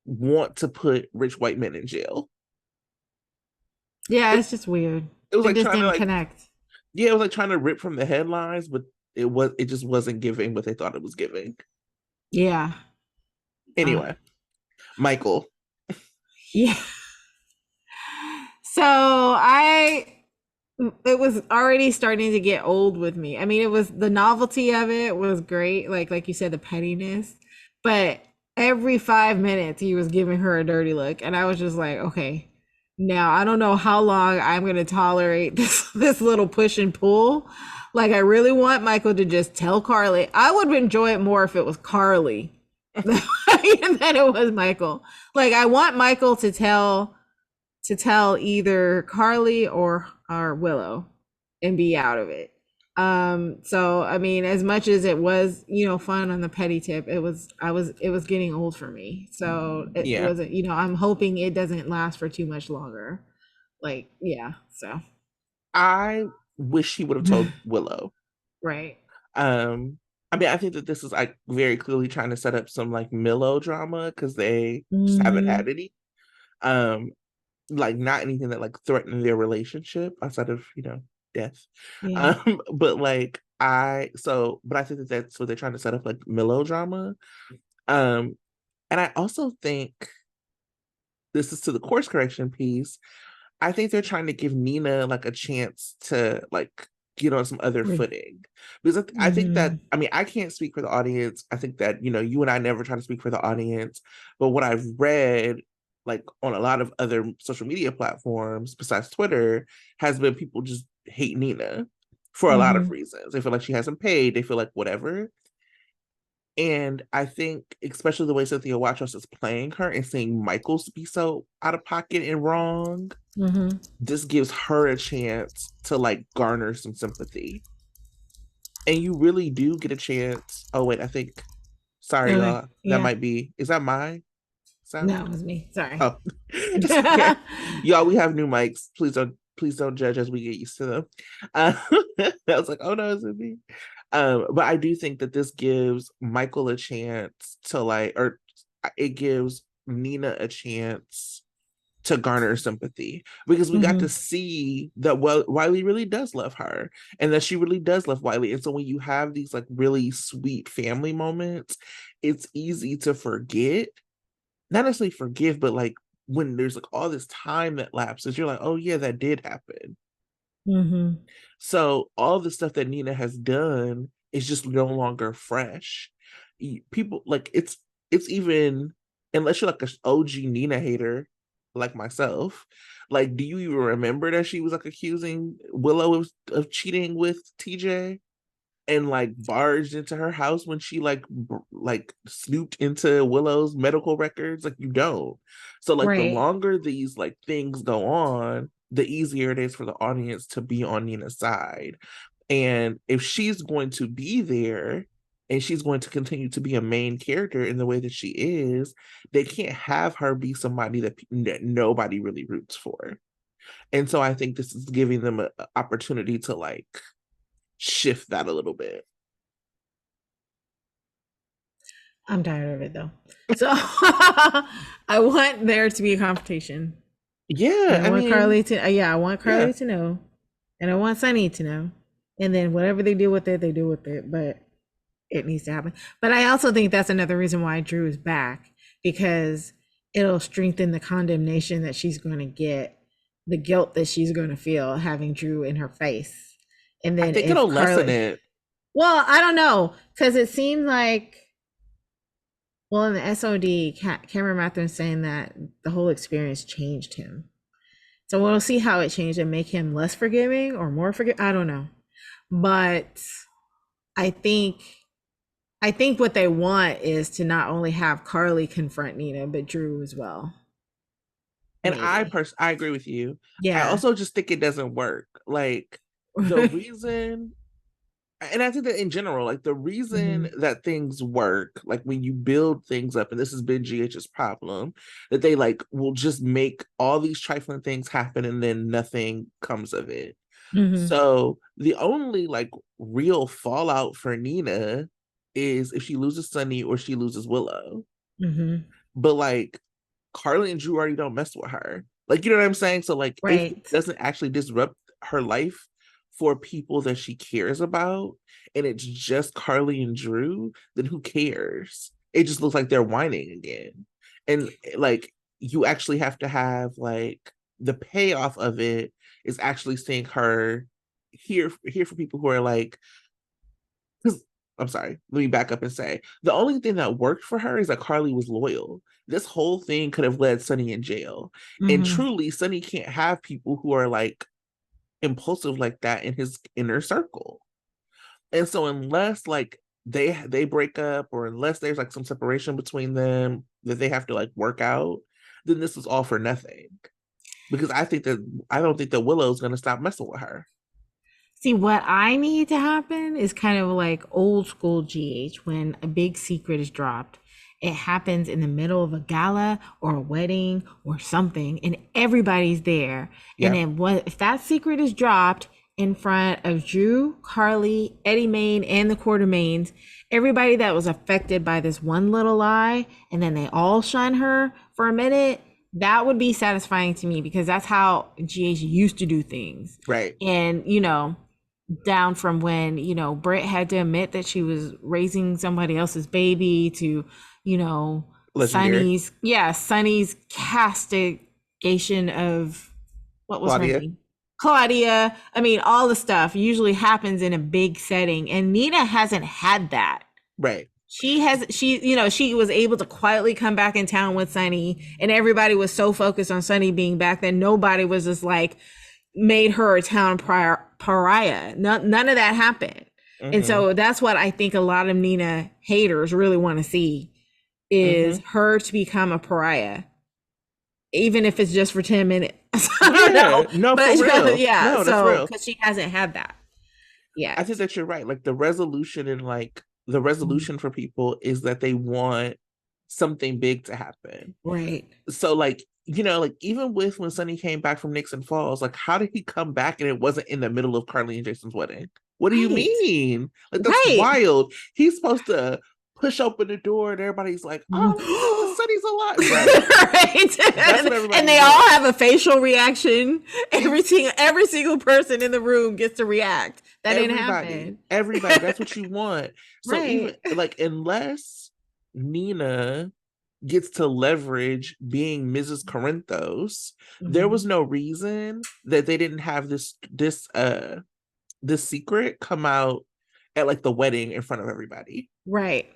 want to put rich white men in jail? Yeah, It, it's just weird. it was It like just trying to didn't like, connect. yeah, it was like trying to rip from the headlines, but it just wasn't giving what they thought it was giving. Yeah. Uh, Anyway, Michael. yeah. So I it was already starting to get old with me. I mean, it was the novelty of it was great, like you said, the pettiness, but every 5 minutes he was giving her a dirty look, and I was just like, okay, now I don't know how long I'm gonna tolerate this little push and pull. Like, I really want Michael to just tell Carly. I would enjoy it more if it was Carly than it was Michael. Like, I want Michael to tell either Carly or Willow and be out of it. So I mean, as much as it was, fun on the petty tip, it was getting old for me. So it Yeah, wasn't, I'm hoping it doesn't last for too much longer. Like, yeah, so I wish he would have told Willow. right. Um, I mean, I think that this is like very clearly trying to set up some like melodrama because they just haven't Mm-hmm. had any. Um, like not anything that like threatened their relationship outside of death. Yeah. But like but I think that that's what they're trying to set up like melodrama. And I also think this is to the course correction piece. I think they're trying to give Nina like a chance to like get on some other footing because I think that Mm-hmm. I mean I can't speak for the audience. I think that you and I never try to speak for the audience, but what I've read like on a lot of other social media platforms besides Twitter has been people just hate Nina for a lot of Mm-hmm. reasons. They feel like she hasn't paid. They feel like whatever. And I think, especially the way Cynthia Watros is playing her and seeing Michaels be so out of pocket and wrong, Mm-hmm. this gives her a chance to like garner some sympathy. And you really do get a chance. Oh wait, I think sorry Okay. y'all. That Yeah. might be is that my No, it sound? was me. Sorry. Oh. Okay. Y'all, we have new mics. Please don't judge as we get used to them. Uh, I was like, oh no, is it me? But I do think that this gives Michael a chance to like, or it gives Nina a chance to garner sympathy because we got to Mm-hmm. see that Wiley really does love her and that she really does love Wiley. And so when you have these like really sweet family moments, it's easy to forget, not necessarily forgive, but like when there's like all this time that lapses, you're like, oh yeah, that did happen. Mm-hmm. So all the stuff that Nina has done is just no longer fresh. People like it's even unless you're like an OG Nina hater like myself, like do you even remember that she was like accusing Willow of cheating with TJ and like barged into her house when she like snooped into Willow's medical records? Like you don't. So like the Right. longer these like things go on, the easier it is for the audience to be on Nina's side. And if she's going to be there and she's going to continue to be a main character in the way that she is, they can't have her be somebody that nobody really roots for. And so I think this is giving them an opportunity to like shift that a little bit. I'm tired of it though. So I want there to be a confrontation. And Yeah, I I want mean, Carly to, yeah, I want yeah, Carly to know. And I want Sunny to know. And then whatever they do with it, they do with it. But it needs to happen. But I also think that's another reason why Drew is back, because it'll strengthen the condemnation that she's going to get, the guilt that she's going to feel having Drew in her face. And I then think if it'll lessen Carly, it. well, I don't know, because it seemed like, well, in the SOD, Cameron Mathern saying that the whole experience changed him. So we'll see how it changed and make him less forgiving or more forgiving. I don't know. But I think I think what they want is to not only have Carly confront Nina, but Drew as well. And Maybe. I agree with you. I Yeah. also just think it doesn't work. Like the reason, and I think that in general, like the reason Hmm. that things work, like when you build things up, and this has been GH's problem, that they like will just make all these trifling things happen and then nothing comes of it. Hmm. So the only like real fallout for Nina is if she loses Sunny or she loses Willow. Hmm. But like Carly and Drew already don't mess with her. Like, you know what I'm saying? So like if it Right. doesn't actually disrupt her life for people that she cares about and it's just Carly and Drew, then who cares? It just looks like they're whining again. And like you actually have to have like the payoff of it is actually seeing her here for people who are like, because I'm sorry, let me back up and say the only thing that worked for her is that Carly was loyal. This whole thing could have led Sunny in jail. And Hmm. truly, Sunny can't have people who are like impulsive like that in his inner circle. And so unless like they break up or unless there's like some separation between them that they have to like work out, then this is all for nothing. Because I don't think that Willow's gonna stop messing with her. See, what I need to happen is kind of like old school GH when a big secret is dropped. It happens in the middle of a gala or a wedding or something, and everybody's there. And Yeah, then what if that secret is dropped in front of Drew, Carly, Eddie Main, and the Quartermains, everybody that was affected by this one little lie, and then they all shun her for a minute, that would be satisfying to me because that's how GH used to do things. right. And, down from when Britt had to admit that she was raising somebody else's baby to you know Legendary. Sunny's castigation of what was her Claudia. name, Claudia. I mean, all the stuff usually happens in a big setting, and Nina hasn't had that. Right. She was able to quietly come back in town with Sunny, and everybody was so focused on Sunny being back that nobody was just like made her a town pariah. None of that happened. And Mm-hmm. so that's what I think a lot of Nina haters really want to see is Mm-hmm. her to become a pariah, even if it's just for 10 minutes. I don't Yeah, know. no, for But real. yeah, No, that's so real. because she hasn't had that I yet. think that you're right. Like the resolution and like the Mhm. resolution for people is that they want something big to happen. Right. So like, like even with when Sonny came back from Nixon Falls, like how did he come back and it wasn't in the middle of Carly and Jason's wedding? What do you Right. mean? Like that's Right. wild. He's supposed to push open the door and everybody's like, oh Right. no, Sonny's alive. Right. That's what And everybody they all wants. have a facial reaction. Every single person in the room gets to react. That didn't Everybody, happen. everybody, that's what you want. So even Right. like unless Nina gets to leverage being Mrs. Corinthos, there was Mhm. no reason that they didn't have this secret come out at like the wedding in front of everybody. Right.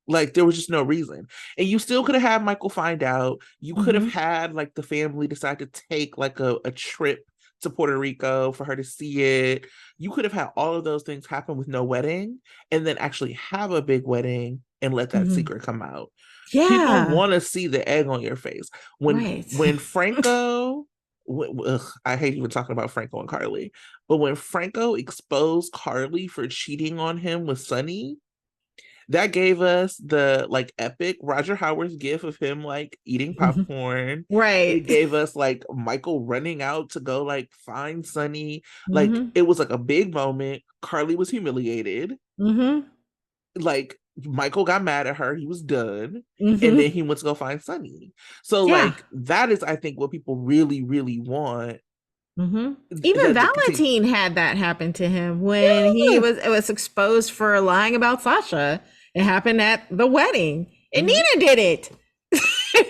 Like there was just no reason. And you still could have had Michael find out. You could have Hmm. had like the family decide to take like a trip to Puerto Rico for her to see it. You could have had all of those things happen with no wedding and then actually have a big wedding and let that Hmm. secret come out. People Yeah. want to see the egg on your face. Right. When Franco I hate even talking about Franco and Carly, but when Franco exposed Carly for cheating on him with Sonny, that gave us the like epic Roger Howard's gif of him like eating Mhm. popcorn. Right. It gave us like Michael running out to go like find Sunny. Like Hmm. it was like a big moment. Carly was humiliated. Hmm. Like Michael got mad at her. He was done. And then Hmm. he went to go find Sunny. So Yeah. like that is I think what people really, really want. Hmm. Even That continue. Valentine had that happen to him when he Yeah. was exposed for lying about Sasha. It happened at the wedding, and Mm-hmm. Nina did it.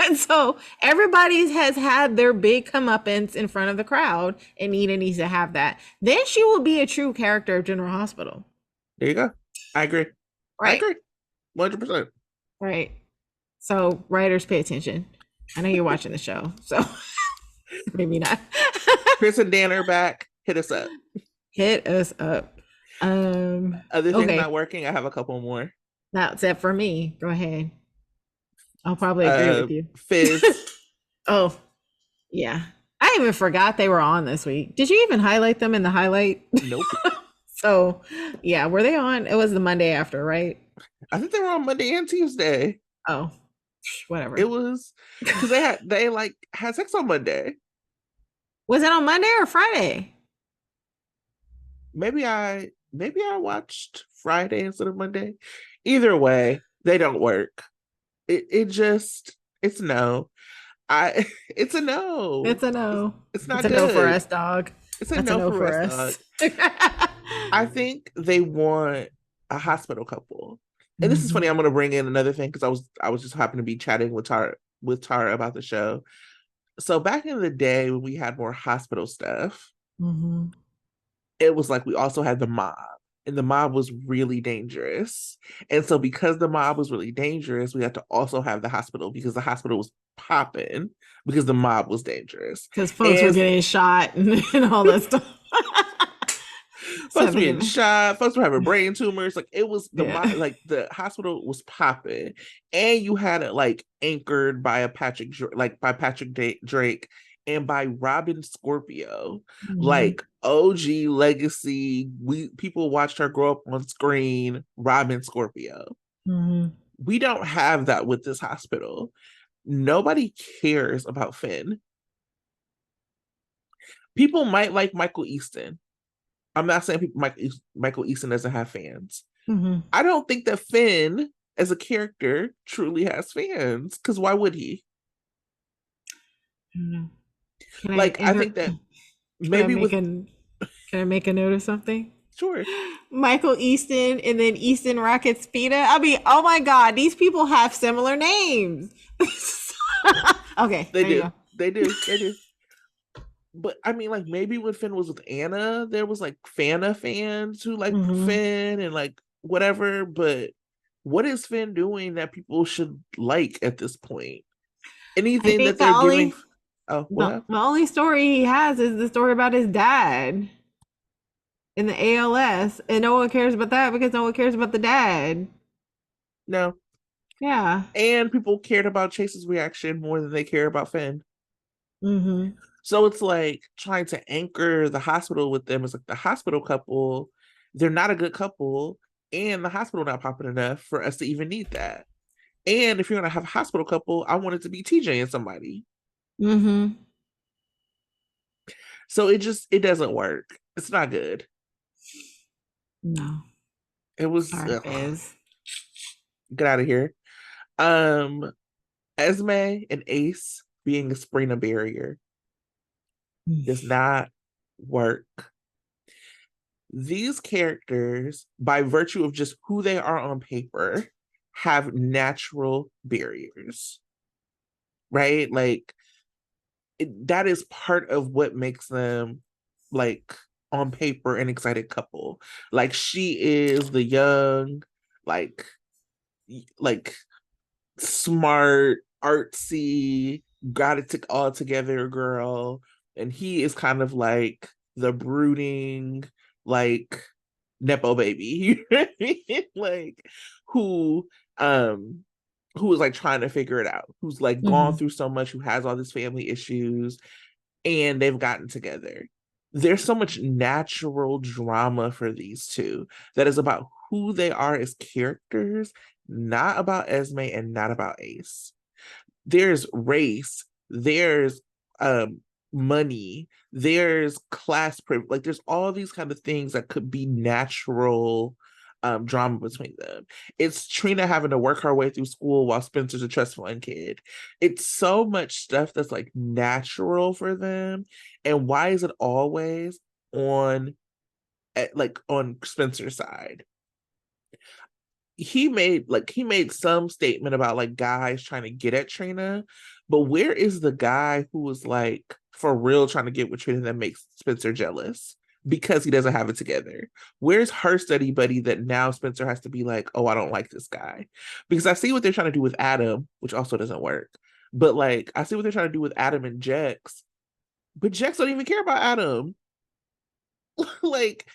And so everybody has had their big comeuppance in front of the crowd, and Nina needs to have that. Then she will be a true character of General Hospital. There you go. I agree. I Right. agree. 100%. Right. So writers, pay attention. I know you're watching the show, so maybe not. Chris and Dan are back. Hit us up. Hit us up. Other things Okay. not working. I have a couple more. That's it for me. Go ahead. I'll probably agree with you. Fizz. Oh, yeah. I even forgot they were on this week. Did you even highlight them in the highlight? Nope. So, yeah, were they on? It was the Monday after, right? I think they were on Monday and Tuesday. Oh, It whatever. was because they like had sex on Monday. Was it on Monday or Friday? Maybe I watched Friday instead of Monday. Either way, they don't work. It just it's no. I it's a no. It's a It's, no. it's It's not a no for good. us, dog. It's a That's a no no for for us, dog. us. I think they want a hospital couple. And this is funny, Mm-hmm. I'm gonna bring in another thing because I was just happening to be chatting with Tara about the show. So back in the day when we had more hospital stuff, Mm-hmm. it was like we also had the mob. And the mob was really dangerous. And so because the mob was really dangerous, we had to also have the hospital because the hospital was popping because the mob was dangerous. Because folks were And getting shot and all that stuff. folks were Seven getting and shot, folks were having brain tumors. Like it was yeah. like the hospital was popping. And you had it like anchored by by Drake and by Robin Scorpio. Mm-hmm. Like OG legacy. We people watched her grow up on screen, Robin Scorpio. Mm-hmm. We don't have that with this hospital. Nobody cares about Finn. People might like Michael Easton. I'm not saying Michael Easton doesn't have fans. Mm-hmm. I don't think that Finn, as a character, truly has fans. Because why would he? I don't know. Can I Like, I enter? think that Can I maybe make with an? Can I make a note of something? sure Michael Easton and then Easton Rocket Spina. I mean, oh my God, these people have similar names. Okay, they there you do, go. they do. But I mean, like maybe when Finn was with Anna, there was like Fana fans who like Mm-hmm. Finn and like whatever. But what is Finn doing that people should like at this point? I Anything think that the they're giving. only Oh, the, what? the only story he has is the story about his dad in the ALS, and no one cares about that because no one cares about the dad. No. Yeah. And people cared about Chase's reaction more than they care about Finn. Mm-hmm. So it's like trying to anchor the hospital with them. It's like the hospital couple, they're not a good couple, and the hospital not popping enough for us to even need that. And if you're gonna have a hospital couple, I want it to be TJ and somebody. Mm-hmm. So it doesn't work. It's not good. No. It was Sorry, ugh, Fizz. get out of here. Um, Esme and Ace being a Sprina barrier does not work. These characters, by virtue of just who they are on paper, have natural barriers, right? Like that is part of what makes them like on paper an excited couple. Like she is the young, like like smart, artsy, got it all together girl, and he is kind of like the brooding, like nepo baby, like who um who is like trying to figure it out, who's like gone Mm-hmm. through so much, who has all these family issues, and they've gotten together. There's so much natural drama for these two that is about who they are as characters, not about Esme and not about Ace. There's race, there's um money, there's class privilege, like there's all these kind of things that could be natural drama between them. It's Trina having to work her way through school while Spencer's a trust fund kid. It's so much stuff that's like natural for them. And why is it always on like on Spencer's side? He made some statement about like guys trying to get at Trina, but where is the guy who was like for real trying to get with Trina that makes Spencer jealous because he doesn't have it together? Where's her study buddy that now Spencer has to be like, oh, I don't like this guy? Because I see what they're trying to do with Adam, which also doesn't work. But like I see what they're trying to do with Adam and Jex, but Jex don't even care about Adam. Like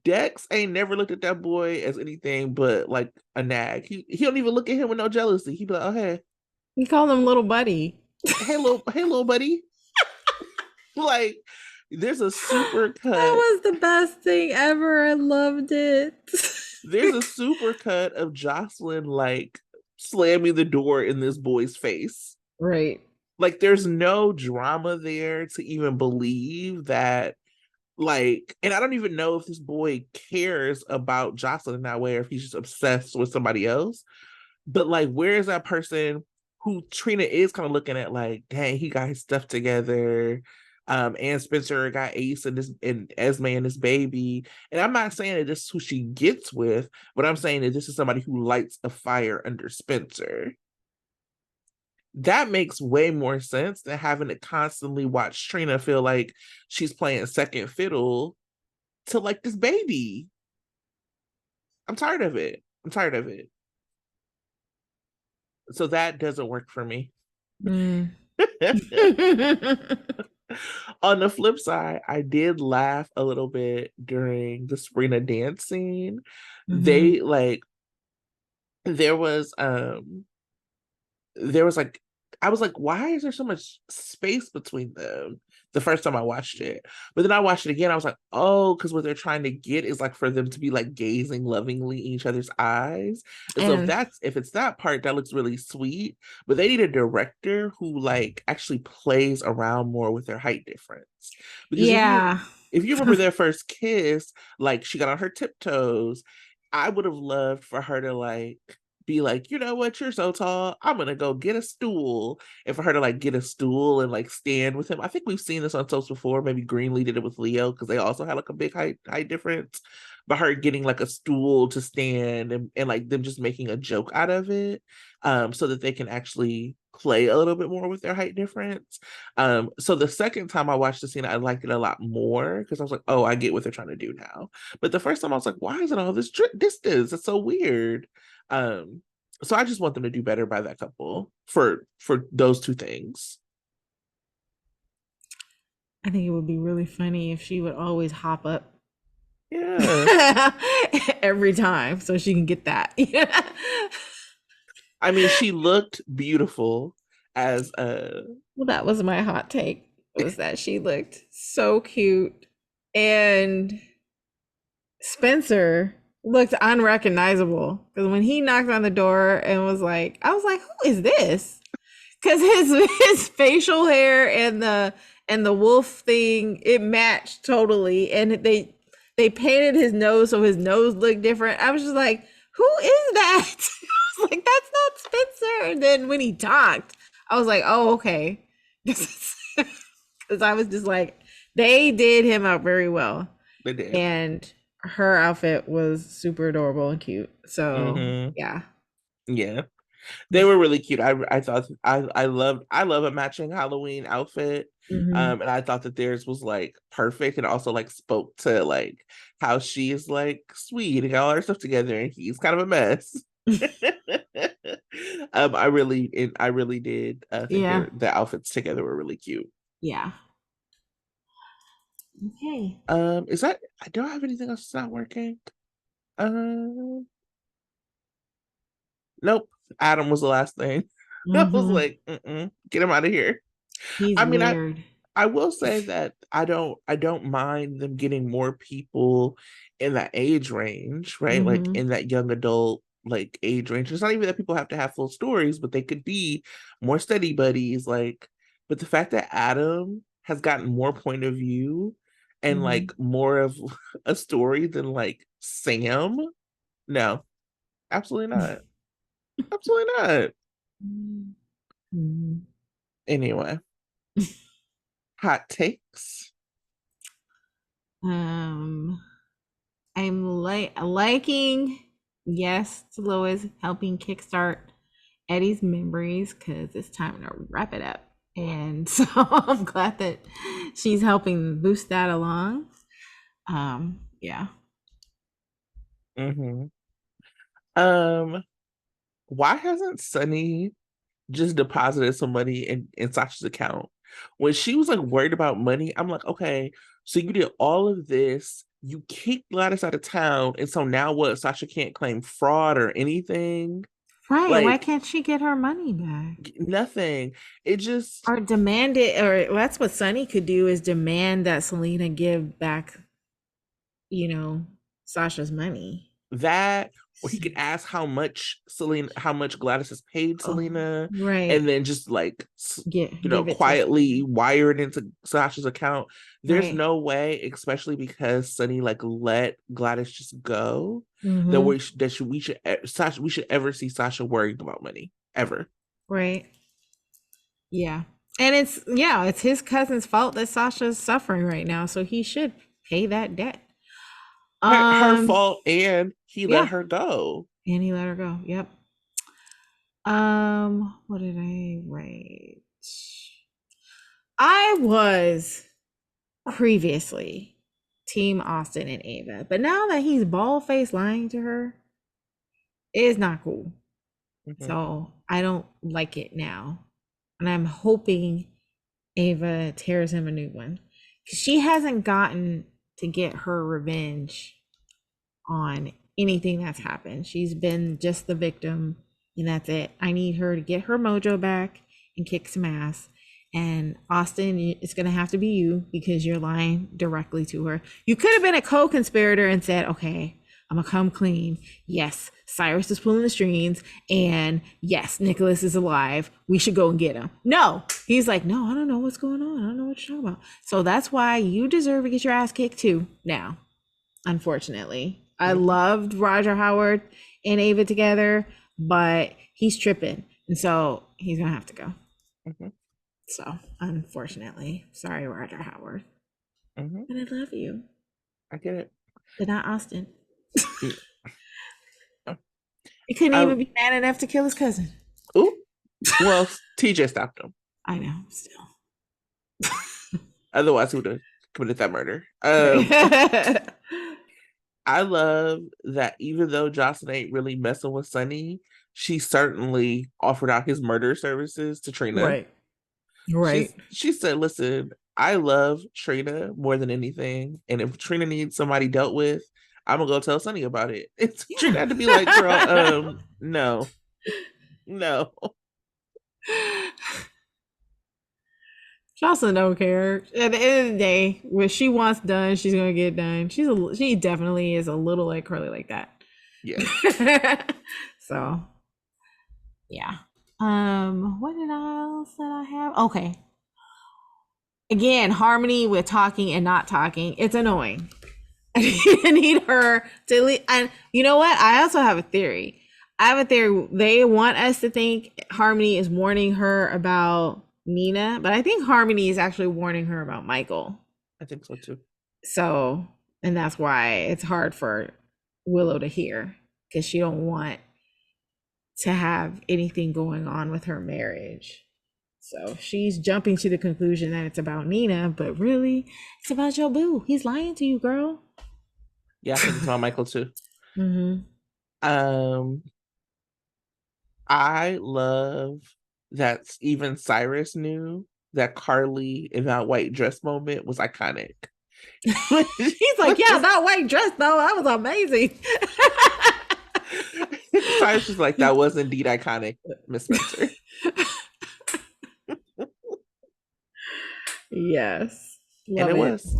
Dex ain't never looked at that boy as anything but like a nag. He don't even look at him with no jealousy. He be like, oh hey, He called him little buddy. hey little buddy. Like there's a super cut. That was the best thing ever. I loved it. There's a super cut of Jocelyn like slamming the door in this boy's face. Right. Like there's no drama there to even believe that, like, and I don't even know if this boy cares about Jocelyn in that way or if he's just obsessed with somebody else. But like, where is that person who Trina is kind of looking at like, dang, he got his stuff together. And Spencer got Ace and this and Esme and this baby. And I'm not saying that this is who she gets with, but I'm saying that this is somebody who lights a fire under Spencer. That makes way more sense than having to constantly watch Trina feel like she's playing second fiddle to like this baby. I'm tired of it. I'm tired of it. So that doesn't work for me. Mm. On the flip side, I did laugh a little bit during the Sabrina dance scene. Hmm. They like there was like I was like, why is there so much space between them? The first time I watched it, but then I watched it again. I was like, oh, because what they're trying to get is like for them to be like gazing lovingly in each other's eyes. And so And if it's that part, that looks really sweet. But they need a director who like actually plays around more with their height difference. Because yeah. if you remember their first kiss, like she got on her tiptoes, I would have loved for her to like be like, you know what, you're so tall, I'm gonna go get a stool. And for her to like get a stool and like stand with him. I think we've seen this on soaps before. Maybe Greenlee did it with Leo because they also had like a big height difference. But her getting like a stool to stand and like them just making a joke out of it, so that they can actually play a little bit more with their height difference. So the second time I watched the scene, I liked it a lot more because I was like, oh, I get what they're trying to do now. But the first time I was like, why is it all this distance? It's so weird. Um, so I just want them to do better by that couple for those two things. I think it would be really funny if she would always hop up Yeah. every time so she can get that. Yeah. I mean, she looked beautiful as Well, that was my hot take, was that she looked so cute. And Spencer looked unrecognizable because when he knocked on the door and was like, I was like, who is this? Because his facial hair and the wolf thing, it matched totally. And they painted his nose so his nose looked different. I was just like, who is that? I was like, that's not Spencer. And then when he talked, I was like, oh, okay. Because I was just like, they did him out very well. they did. And her outfit was super adorable and cute. So Hmm. yeah. Yeah. They were really cute. I thought I love a matching Halloween outfit. Hmm. And I thought that theirs was like perfect and also like spoke to like how she is like sweet and got all her stuff together and he's kind of a mess. I really did think Yeah. the outfits together were really cute. Yeah. Okay. Is that I don't have anything else that's not working. Um, nope. Adam was the last thing. I was Hmm. like, get him out of here. He's I mean, weird. I will say that I don't mind them getting more people in that age range, right? Like Hmm. in that young adult like age range. It's not even that people have to have full stories, but they could be more study buddies. Like, but the fact that Adam has gotten more point of view and Hmm. like more of a story than like Sam, no, absolutely not. Absolutely not. Hmm. Anyway, hot takes. Um, I'm liking, yes, to Lois helping kickstart Eddie's memories because it's time to wrap it up. And so I'm glad that she's helping boost that along. Yeah. Hmm. Um, why hasn't Sunny just deposited some money in Sasha's account? When she was like worried about money, I'm like, okay, so you did all of this you kicked Gladys out of town, and so now what? Sasha can't claim fraud or anything. Right. Why Like can't she get her money back? nothing. It just Or demand it, or that's what Sonny could do is demand that Selena give back, you know, Sasha's money. that, or he could ask how much Gladys has paid Oh, Selena, right. and then just like Give it to quietly Selena. wire it into Sasha's account. There's Right. no way, especially because Sonny like let Gladys just go, that Mm-hmm. we should ever see Sasha worried about money ever. Right. Yeah. And it's his cousin's fault that Sasha's suffering right now, so he should pay that debt. Her Um, fault, and he let yeah. her go. And he let her go. Yep. What did I write? I was previously Team Austin and Ava, but now that he's bald faced lying to her, it's not cool. Mhm. So I don't like it now. And I'm hoping Ava tears him a new one. She hasn't gotten to get her revenge on anything that's happened. She's been just the victim, and that's it. I need her to get her mojo back and kick some ass. And Austin, it's going to have to be you because you're lying directly to her. You could have been a co conspirator and said, okay, I'm going to come clean. Yes, Cyrus is pulling the strings. And yes, Nicholas is alive. We should go and get him. No, he's like, no, I don't know what's going on. I don't know what you're talking about. So that's why you deserve to get your ass kicked too now, unfortunately. I Mhm. loved Roger Howard and Ava together, but he's tripping. And so he's going to have to go. Mhm. So, unfortunately, sorry, Roger Howard. Mhm. But I love you, I get it. but not Austin. Yeah. He couldn't I even be man enough to kill his cousin. Ooh, well, TJ stopped him. I know, still. Otherwise, he would have committed that murder. Right. I love that even though Jocelyn ain't really messing with Sonny, she certainly offered out his murder services to Trina. Right. Right. She said, "Listen, I love Trina more than anything, and if Trina needs somebody dealt with, I'm gonna go tell Sonny about it." It's Trina had to be like, "Girl, no, no." Jocelyn don't care. At the end of the day, what she wants done, she's gonna get done. She definitely is a little like Curly like that. Yeah. So yeah. What did else that I have? Okay. Again, harmony with talking and not talking. It's annoying. I need her to leave. And you know what? I also have a theory. I have a theory. They want us to think Harmony is warning her about Nina, but I think Harmony is actually warning her about Michael. I think so too. So, and that's why it's hard for Willow to hear because she don't want to have anything going on with her marriage. So she's jumping to the conclusion that it's about Nina, but really, it's about your boo. He's lying to you, girl. Yeah, I think it's about Michael too. Mm-hmm. Um, I love that even Cyrus knew that Carly in that white dress moment was iconic. He's like, yeah, that white dress though, that was amazing. Cyrus was like, that was indeed iconic, Miss Spencer. Yes, And love it it. was.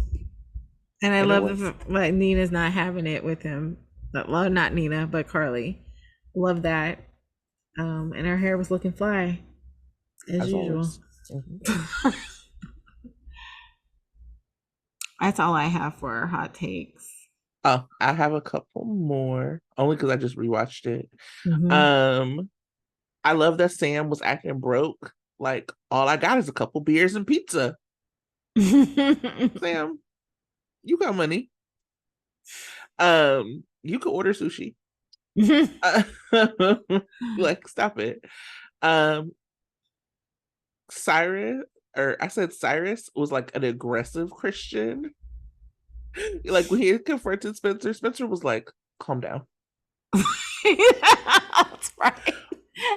And I And it love was. like Nina's not having it with him. Well, not Nina, but Carly. Love that. And her hair was looking fly as As usual. always. Mhm. That's all I have for our hot takes. Oh, I have a couple more, only because I just rewatched it. Mm-hmm. Um, I love that Sam was acting broke. Like, all I got is a couple beers and pizza. Sam, you got money. You could order sushi. Uh, like, stop it. Um, Cyrus, or I said Cyrus was like an aggressive Christian. Like when he confronted Spencer, Spencer was like, calm down. That's right.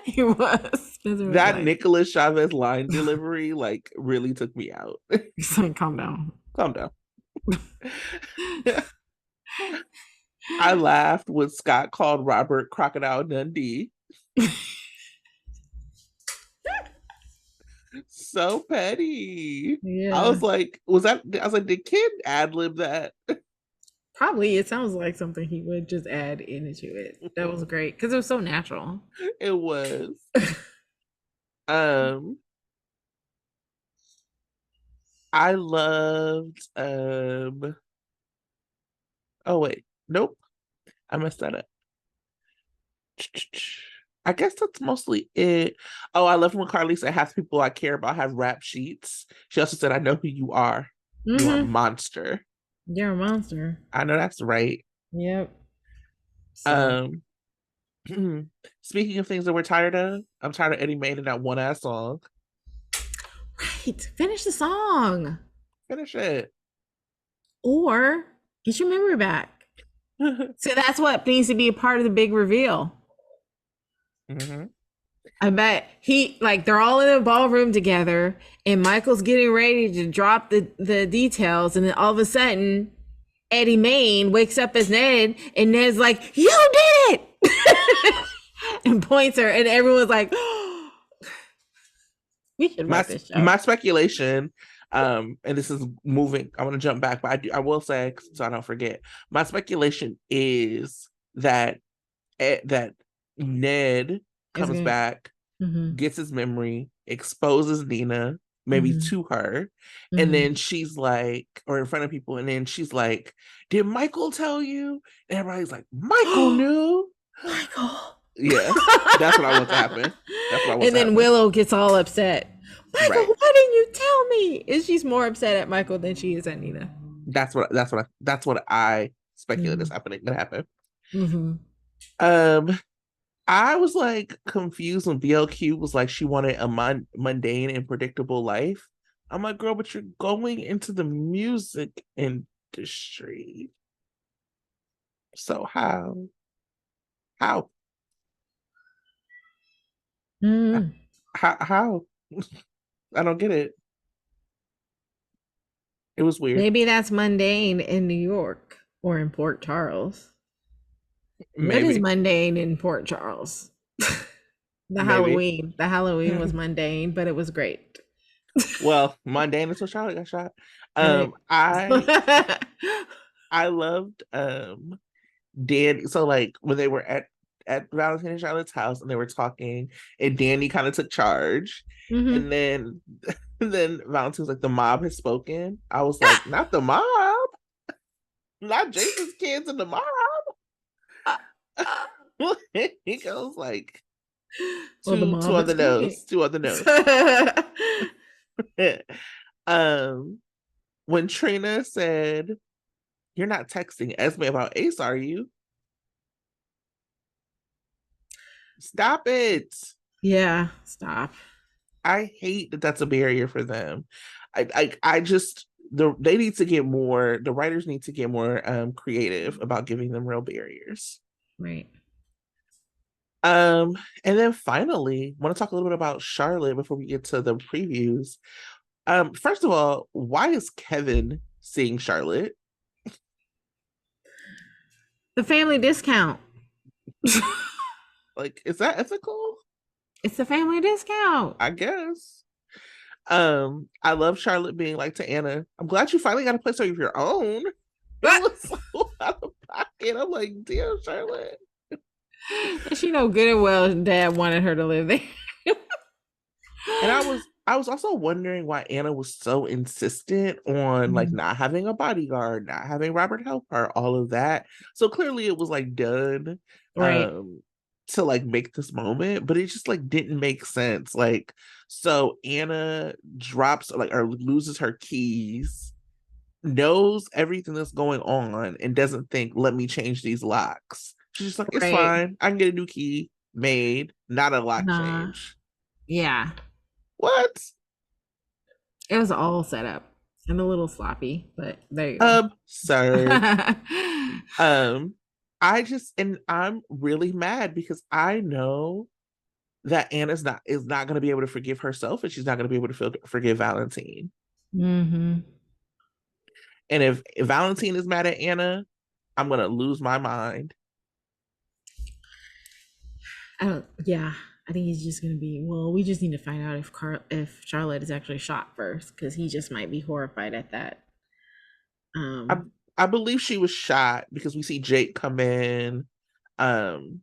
He was. Spencer was That like, Nicholas Chavez line delivery like really took me out. he's like, calm down. Calm down. I laughed when Scott called Robert Crocodile Dundee. So petty. I Yeah. was like, was that? I was like, did Kid ad lib that? Probably it sounds like something he would just add into it. That was great because it was so natural. It was. Um, I loved. Oh wait, nope, I messed that up. I guess that's mostly it. Oh, I love when Carly said half the people I care about have rap sheets. She also said, "I know who you are. You are a Mm-hmm. monster." You're a monster. I know that's right. Yep. So Um, speaking of things that we're tired of, I'm tired of Eddie Mane and that one ass song. right. Finish the song. Finish it. Or get your memory back. So that's what needs to be a part of the big reveal. Hmm. I bet he like they're all in a ballroom together and Michael's getting ready to drop the details and then all of a sudden Eddie Main wakes up as Ned and Ned's like, "You did it!" and points her and everyone's like, oh, we should my write this show. my speculation, and this is moving. I want to jump back, but I will say so I don't forget. My speculation is that that Ned It's comes good. back, Mm-hmm. gets his memory, exposes Nina, maybe Mm-hmm. to her, and Mm-hmm. then she's like, or in front of people, and then she's like, "Did Michael tell you?" And everybody's like, "Michael knew." Michael. Yes, that's what I want to happen. That's what I want and to then happen. Willow gets all upset. Michael, Right. why didn't you tell me? And she's more upset at Michael than she is at Nina. That's what I speculate is Mm-hmm. happening gonna happen. Mm-hmm. Um, I was like confused when BLQ was like she wanted a mundane and predictable life. I'm like, girl, but you're going into the music industry. So how, Mm-hmm. how? I don't get it. It was weird. Maybe that's mundane in New York or in Port Charles. What is Maybe, mundane in Port Charles? the maybe. Halloween. The Halloween was mundane, but it was great. Well, mundane is what Charlotte got shot. Right. I loved Danny. So like when they were at Valentine and Charlotte's house and they were talking, and Danny kind of took charge, hmm and then and then Valentine was like, "The mob has spoken." I was like, "Not the mob, not Jason's kids and the mob." He goes like well, the two mob on is the speaking. nose, two on the nose. um, when Trina said, "You're not texting Esme about Ace, are you?" Stop it. yeah, stop. I hate that that's a barrier for them. I just they need to get more. The writers need to get more creative about giving them real barriers. Right. Um, and then finally, I want to talk a little bit about Charlotte before we get to the previews. First of all, why is Kevin seeing Charlotte? The family discount. Like, is that ethical? It's the family discount. I guess. I love Charlotte being like to Anna, "I'm glad you finally got a place of your own." It What? was so out of pocket. I'm like, damn, Charlotte. She know good and well dad wanted her to live there. And I was also wondering why Anna was so insistent on like Mhm. not having a bodyguard, not having Robert help her, all of that. So clearly it was like done Right. um to like make this moment, but it just like didn't make sense. Like, so Anna drops like or loses her keys, knows everything that's going on, and doesn't think, let me change these locks. She's just like, it's Right. fine. I can get a new key made, not a lock Nah. change. Yeah. What? It was all set up and a little sloppy, but there you go. Absurd. Um, and I'm really mad because I know that Anna's not is not going to be able to forgive herself, and she's not going to be able to forgive Valentine. hmm And if Valentine is mad at Anna, I'm gonna lose my mind. I don't. Yeah, I think he's just gonna be. Well, we just need to find out if Charlotte is actually shot first, because he just might be horrified at that. I Um. I believe she was shot because we see Jake come in. Um,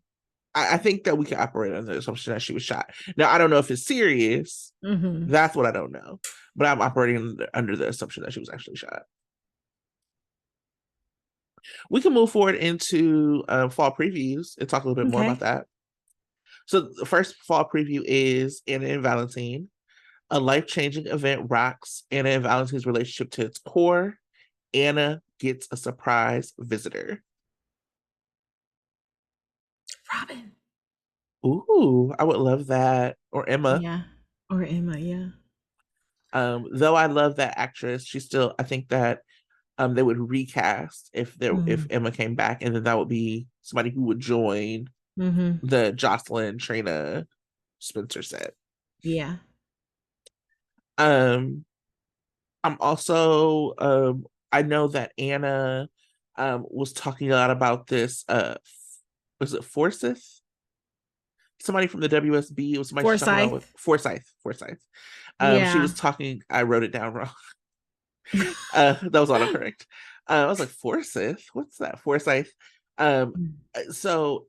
I think that we can operate under the assumption that she was shot. Now I don't know if it's serious. Mm-hmm. That's what I don't know. But I'm operating under the assumption that she was actually shot. We can move forward into fall previews and talk a little bit more about Okay. that. So the first fall preview is Anna and Valentine. A life-changing event rocks Anna and Valentine's relationship to its core. Anna gets a surprise visitor. Robin. Ooh, I would love that. Or Emma. Yeah. Or Emma. Yeah. Though I love that actress, she still I think that they would recast if Mm-hmm. Emma came back, and then that would be somebody who would join Mm-hmm. the Jocelyn Trina Spencer set. Yeah. Um, I'm also I know that Anna was talking a lot about this was it Forsyth? Somebody from the WSB. It was somebody she's talking about with Forsyth. Forsyth. She Yeah. was talking, I wrote it down wrong. That was autocorrect. I was like, Forsyth? What's that? Forsyth. So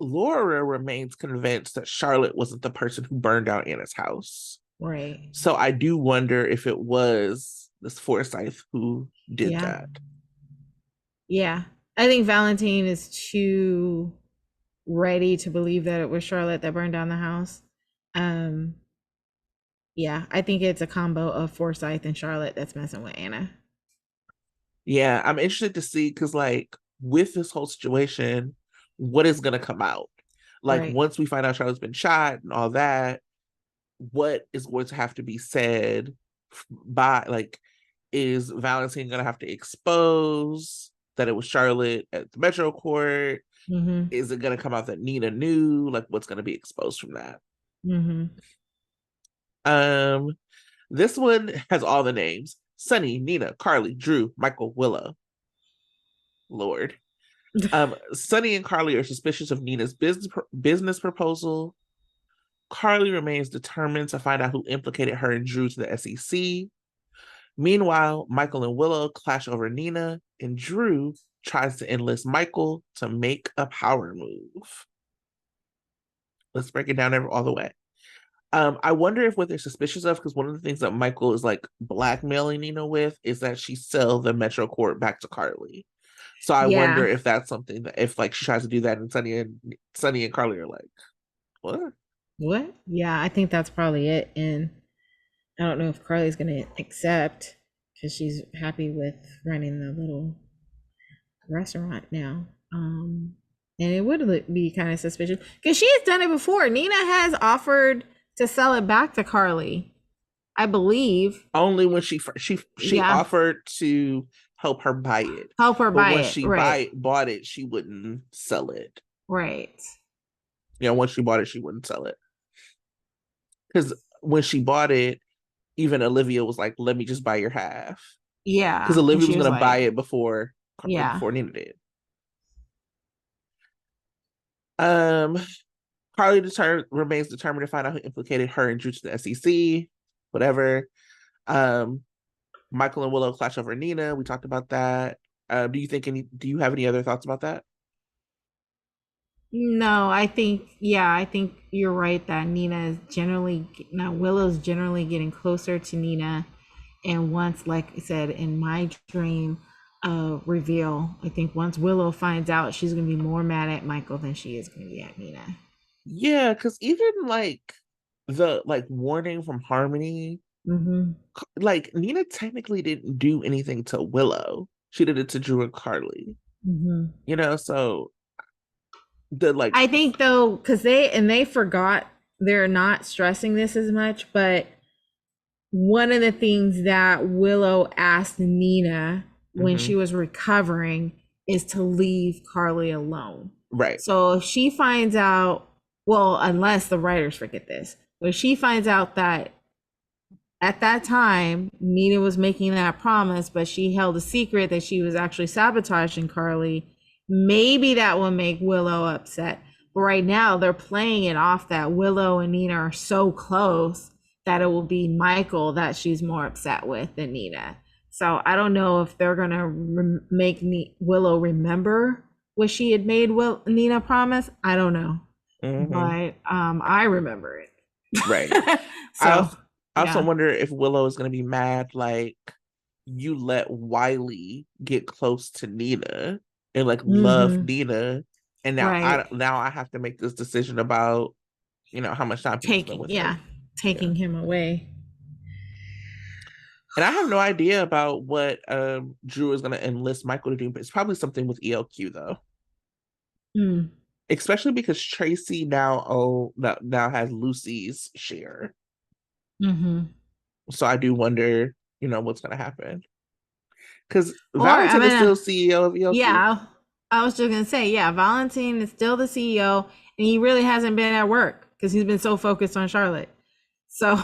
Laura remains convinced that Charlotte wasn't the person who burned down Anna's house. Right. So I do wonder if it was this Forsyth who did Yeah. that. Yeah. I think Valentine is too ready to believe that it was Charlotte that burned down the house. Um, yeah, I think it's a combo of Forsyth and Charlotte that's messing with Anna. Yeah, I'm interested to see because, like, with this whole situation, what is going to come out? Like, Right. once we find out Charlotte's been shot and all that, what is going to have to be said by, like, is Valentine going to have to expose that it was Charlotte at the Metro Court? Mm-hmm. Is it going to come out that Nina knew? Like, what's going to be exposed from that? Mm-hmm. Um, this one has all the names: Sunny, Nina, Carly, Drew, Michael, Willow. Lord. Sunny and Carly are suspicious of Nina's business proposal. Carly remains determined to find out who implicated her and Drew to the SEC. Meanwhile, Michael and Willow clash over Nina, and Drew tries to enlist Michael to make a power move. Let's break it down all the way. I wonder if what they're suspicious of, because one of the things that Michael is like blackmailing Nina with is that she sell the Metro Court back to Carly. So I wonder Yeah. if that's something that if like she tries to do that, and Sunny and Carly are like, what? What? Yeah, I think that's probably it. And I don't know if Carly's gonna accept because she's happy with running the little restaurant now. And it would be kind of suspicious because she has done it before. Nina has offered to sell it back to Carly, I believe. Only when she Yeah, offered to help her buy it, help her but buy once it. she Right, bought it, she wouldn't sell it. right. You know, once she bought it, she wouldn't sell it because when she bought it, even Olivia was like, "Let me just buy your half," because Yeah, and Olivia she was was gonna buy like, it yeah, before Nina did. Um, Carly remains determined to find out who implicated her and Drew to the SEC. Whatever. Um, Michael and Willow clash over Nina. We talked about that. Do you have any other thoughts about that? no, I think you're right that Nina is generally, now Willow's generally getting closer to Nina. And once, like I said, in my dream reveal, I think once Willow finds out, she's going to be more mad at Michael than she is going to be at Nina. Yeah, because even like the like warning from Harmony, Mm-hmm. like Nina technically didn't do anything to Willow. She did it to Drew and Carly. Mm-hmm. You know, so the like I think though, because they forgot, they're not stressing this as much, but one of the things that Willow asked Nina when mhm, she was recovering is to leave Carly alone. right. So if she finds out, well, unless the writers forget this, but if she finds out that at that time, Nina was making that promise, but she held a secret that she was actually sabotaging Carly. Maybe that will make Willow upset. But right now, they're playing it off that Willow and Nina are so close that it will be Michael that she's more upset with than Nina. So I don't know if they're gonna make Willow remember what she had made Nina promise. I don't know, Hmm. but I remember Right. it. I So also, I also yeah. wonder if Willow is going to be mad, like you let Wiley get close to Nina and like love Mm-hmm. Nina, and Right. now I have to make this decision about how much time people spend Taking, with her. yeah, Yeah, taking him away. and I have no idea about what Drew is going to enlist Michael to do, but it's probably something with ELQ though, Mm. especially because Tracy now has Lucy's share. Mm-hmm. So I do wonder, what's going to happen. Because Or I Valentin is mean, still CEO of ELQ, yeah, I was just gonna say, yeah, Valentine is still the CEO, and he really hasn't been at work because he's been so focused on Charlotte. So,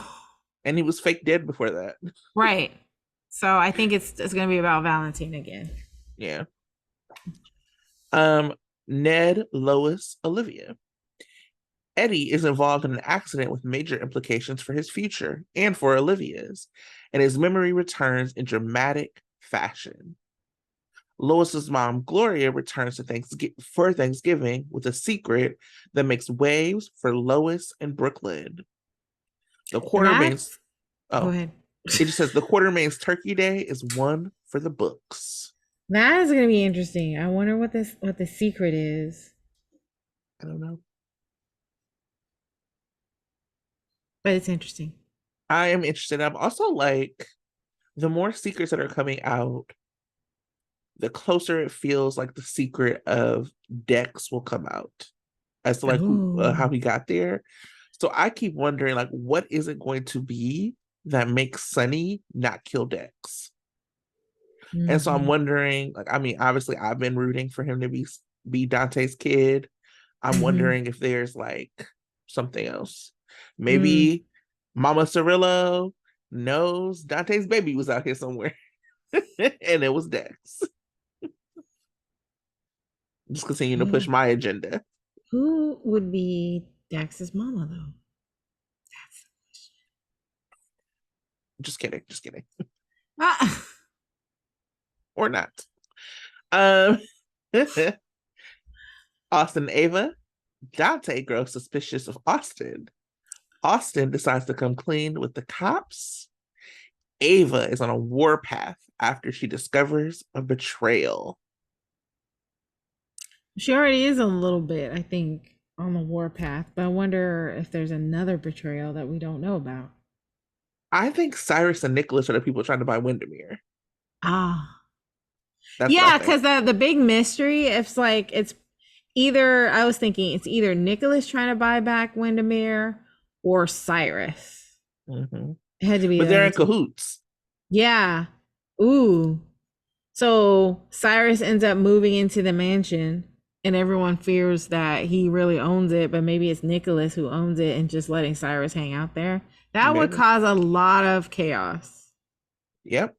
and he was fake dead before that. right. So I think it's gonna be about Valentine again. Yeah. Um, Ned, Lois, Olivia. Eddie is involved in an accident with major implications for his future and for Olivia's, and his memory returns in dramatic fashion. Lois's mom, Gloria, returns for Thanksgiving with a secret that makes waves for Lois and Brooklyn. The And Quartermain's that's go oh, ahead. it just says the Quartermain's Turkey Day is one for the books. That is gonna be interesting. I wonder what the secret is, I don't know. but it's interesting. I am interested. I'm also like, the more secrets that are coming out, the closer it feels like the secret of Dex will come out as to like how Oh. he got there. So I keep wondering, like, what is it going to be that makes Sunny not kill Dex? And so I'm Mm-hmm. wondering, like, I mean, obviously I've been rooting for him to be Dante's kid. I'm Mm-hmm. wondering if there's like something else. Mm. Maybe Mama Cirillo knows Dante's baby was out here somewhere and it was Dex. Just continue to push Oh. my agenda. Who would be Dax's mama though? That's Just kidding, just kidding. ah. Or not. Um Austin and Ava. Dante grows suspicious of Austin. Austin decides to come clean with the cops. Ava is on a warpath after she discovers a betrayal. She already is a little bit, I think, on the warpath, but I wonder if there's another betrayal that we don't know about. I think Cyrus and Nicholas are the people trying to buy Windermere. Ah. That's what I Yeah, think. because the big mystery, it's like it's either I was thinking it's either Nicholas trying to buy back Windermere or Cyrus. Hmm. It had to be But the they're other in two. cahoots. Yeah. Ooh. So Cyrus ends up moving into the mansion, and everyone fears that he really owns it, but maybe it's Nicholas who owns it and just letting Cyrus hang out there. That would Maybe. cause a lot of chaos. Yep.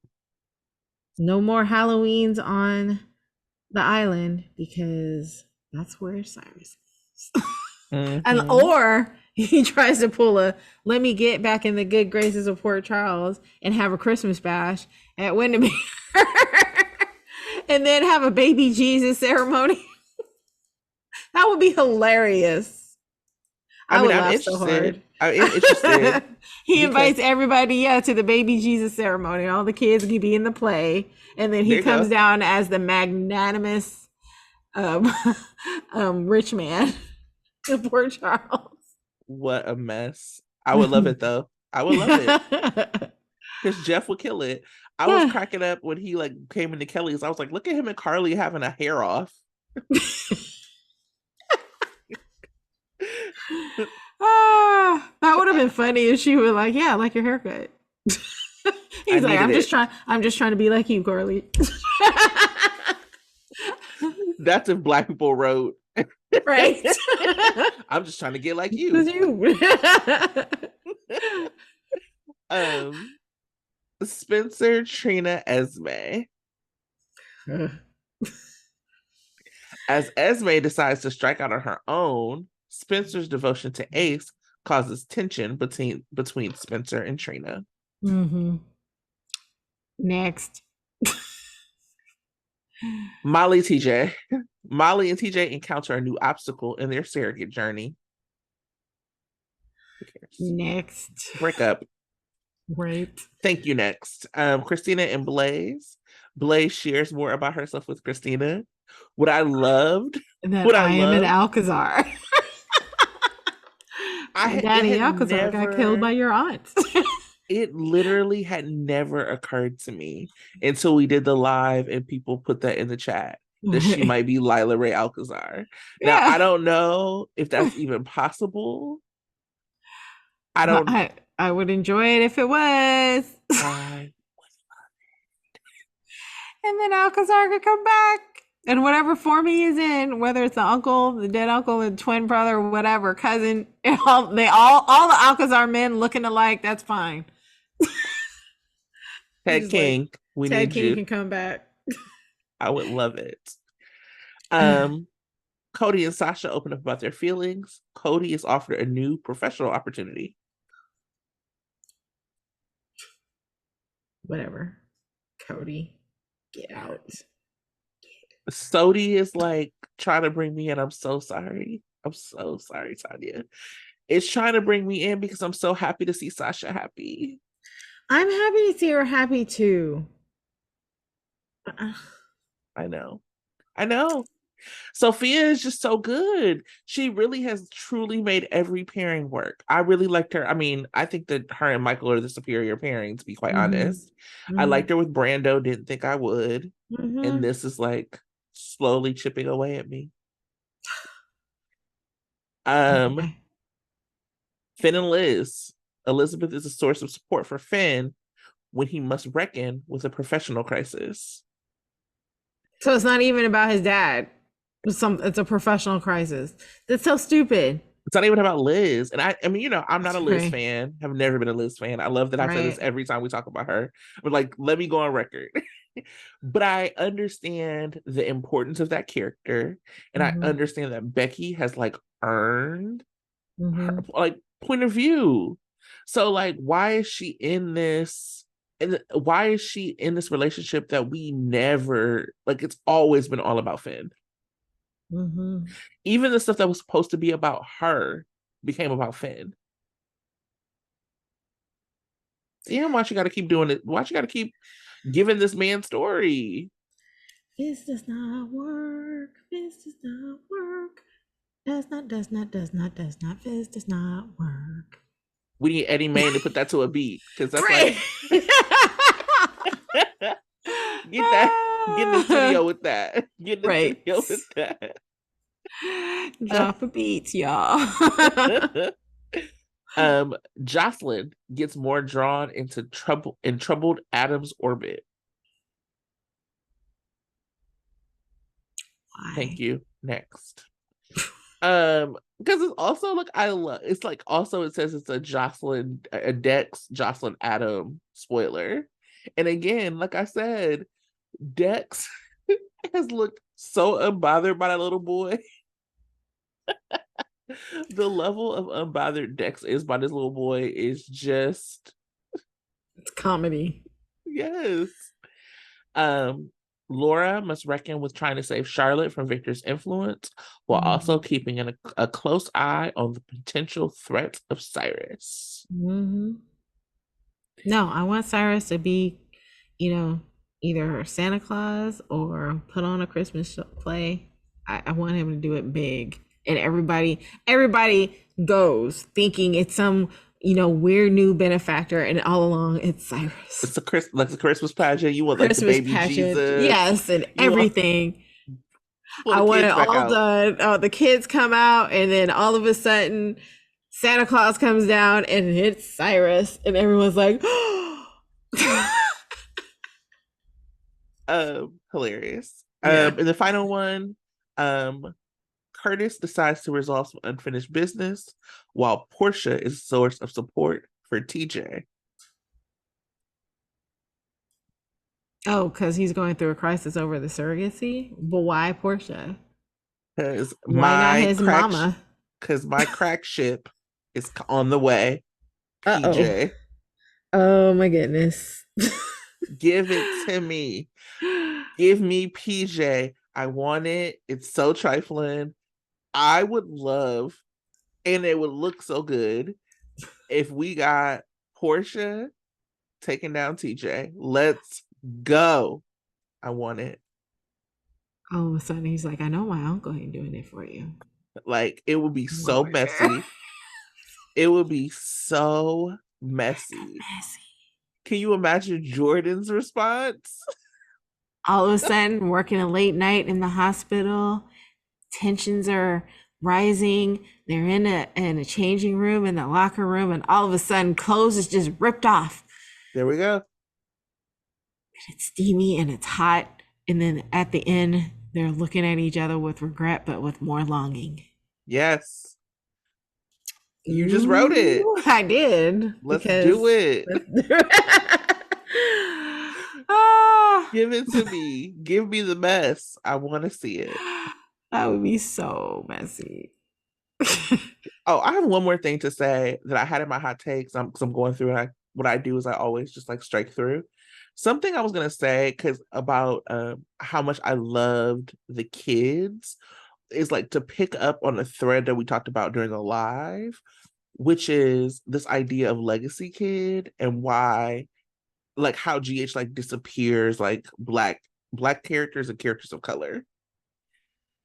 No more Halloweens on the island because that's where Cyrus is. And Hmm. or he tries to pull a let me get back in the good graces of Port Charles and have a Christmas bash at Windermere. And then have a baby Jesus ceremony. That would be hilarious. I I mean, would I'm laugh so interested. hard. I am interested He because invites everybody, yeah, to the baby Jesus ceremony. All the kids can be in the play, and then he there you comes go. down as the magnanimous um, rich man of Port Charles. What a mess. I would love it though. I would love it because Jeff would kill it. I was cracking up when he like came into Kelly's. I was like, look at him and Carly having a hair off. That would have been funny if she was like, "Yeah, I like your haircut." I He's like, needed it. I'm just trying to be like you, Carly." That's if Black people wrote. Right. I'm just trying to get like Because you. you. Um, Spencer, Trina, Esme. As Esme decides to strike out on her own, Spencer's devotion to Ace causes tension between Spencer and Trina. Mm-hmm. Next. Molly, TJ. Molly and TJ encounter a new obstacle in their surrogate journey. Who cares? Next. Break up. Right. Thank you. Next. Christina and Blaze. Blaze shares more about herself with Christina. What I loved, That what I I am an loved, Alcazar. it Daddy had Alcazar got killed by never, your aunt. it literally had never occurred to me until we did the live and people put that in the chat that she might be Lila Ray Alcazar. Now, Yeah. I don't know if that's even possible. I don't, I would enjoy it if it was. I, And then Alcazar could come back in whatever form he is in, whether it's the uncle, the dead uncle, the twin brother, whatever, cousin. All the Alcazar men looking alike. That's fine. He's Ted just like, King, we Ted need King you. can come back. I would love it. Um, Cody and Sasha open up about their feelings. Cody is offered a new professional opportunity. Whatever. Cody, get out. Sodi is like trying to bring me in. I'm so sorry. I'm so sorry, Tanya. It's trying to bring me in because I'm so happy to see Sasha happy. I'm happy to see her happy too. I know. I know. Sophia is just so good. She really has truly made every pairing work. I really liked her. I mean, I think that her and Michael are the superior pairing, to be quite Mm-hmm. honest. I Mm-hmm. liked her with Brando, didn't think I would. And Mm-hmm. this is like slowly chipping away at me. Um, Okay. Finn and Liz. Elizabeth is a source of support for Finn when he must reckon with a professional crisis. So it's not even about his dad. It's a professional crisis. That's so stupid. It's not even about Liz. And I mean, I'm not a Liz Right. fan. Have never been a Liz fan. I love that I say this Right. every time we talk about her. But like, let me go on record. But I understand the importance of that character. And I Mm-hmm. understand that Becky has like earned her Mm-hmm. like point of view. So like, why is she in this? And why is she in this relationship that we never like? It's always been all about Finn. Mm-hmm. Even the stuff that was supposed to be about her became about Finn. Damn, why she got to keep doing it? Why she got to keep giving this man story? This does not work. This does not work. Does not. This does not work. We need Eddie Main to put that to a beat because that's Right. like get that, get in the studio with that, get in the Right. studio with that. Drop a beat, y'all. um, Jocelyn gets more drawn into troubled Adam's orbit. Thank Why? you. Next. Because it's also like I love it's like also it says it's a Dex Jocelyn Adam spoiler. And again, like I said, Dex has looked so unbothered by that little boy. The level of unbothered Dex is by this little boy is just It's comedy. yes. Um, Laura must reckon with trying to save Charlotte from Victor's influence while also Mm-hmm. keeping a close eye on the potential threat of Cyrus. Mm-hmm. No, I want Cyrus to be, you know, either Santa Claus or put on a Christmas play. I want him to do it big, and everybody goes thinking it's some weird new benefactor, and all along it's Cyrus. It's like the Christmas pageant. You want like the Christmas baby pageant, Jesus. yes, and You everything. want I the want it kids back all out. done. Oh, the kids come out, and then all of a sudden, Santa Claus comes down, and it's Cyrus, and everyone's like, Hilarious. yeah. In the final one, um, Curtis decides to resolve some unfinished business, while Portia is a source of support for TJ. Oh, because he's going through a crisis over the surrogacy? But why Portia? Because Why not my his mama? because my crack ship is on the way. Uh-oh. PJ, Oh my goodness. give it to me. Give me PJ. I want it. It's so trifling. I would love, and it would look so good if we got Portia taking down TJ. Let's go. I want it. All of a sudden he's like, I know my uncle ain't doing it for you. Like, it would be I'm so over here. messy. It would be so messy. Messy. Can you imagine Jordan's response? All of a sudden, working a late night in the hospital, tensions are rising. They're in a changing room in the locker room, and all of a sudden, clothes is just ripped off. There we go. It's steamy and it's hot. And then at the end, they're looking at each other with regret, but with more longing. Yes. You just wrote it. Ooh, I did Let's do because it. ah, Give it to me. Give me the mess. I want to see it. that would be so messy. Oh, I have one more thing to say that I had in my hot takes. Because I'm going through, and what I do is I always just like strike through. Something I was gonna say because about how much I loved the kids is like to pick up on a thread that we talked about during the live, which is this idea of legacy kid and why, like, how GH like disappears like black characters and characters of color.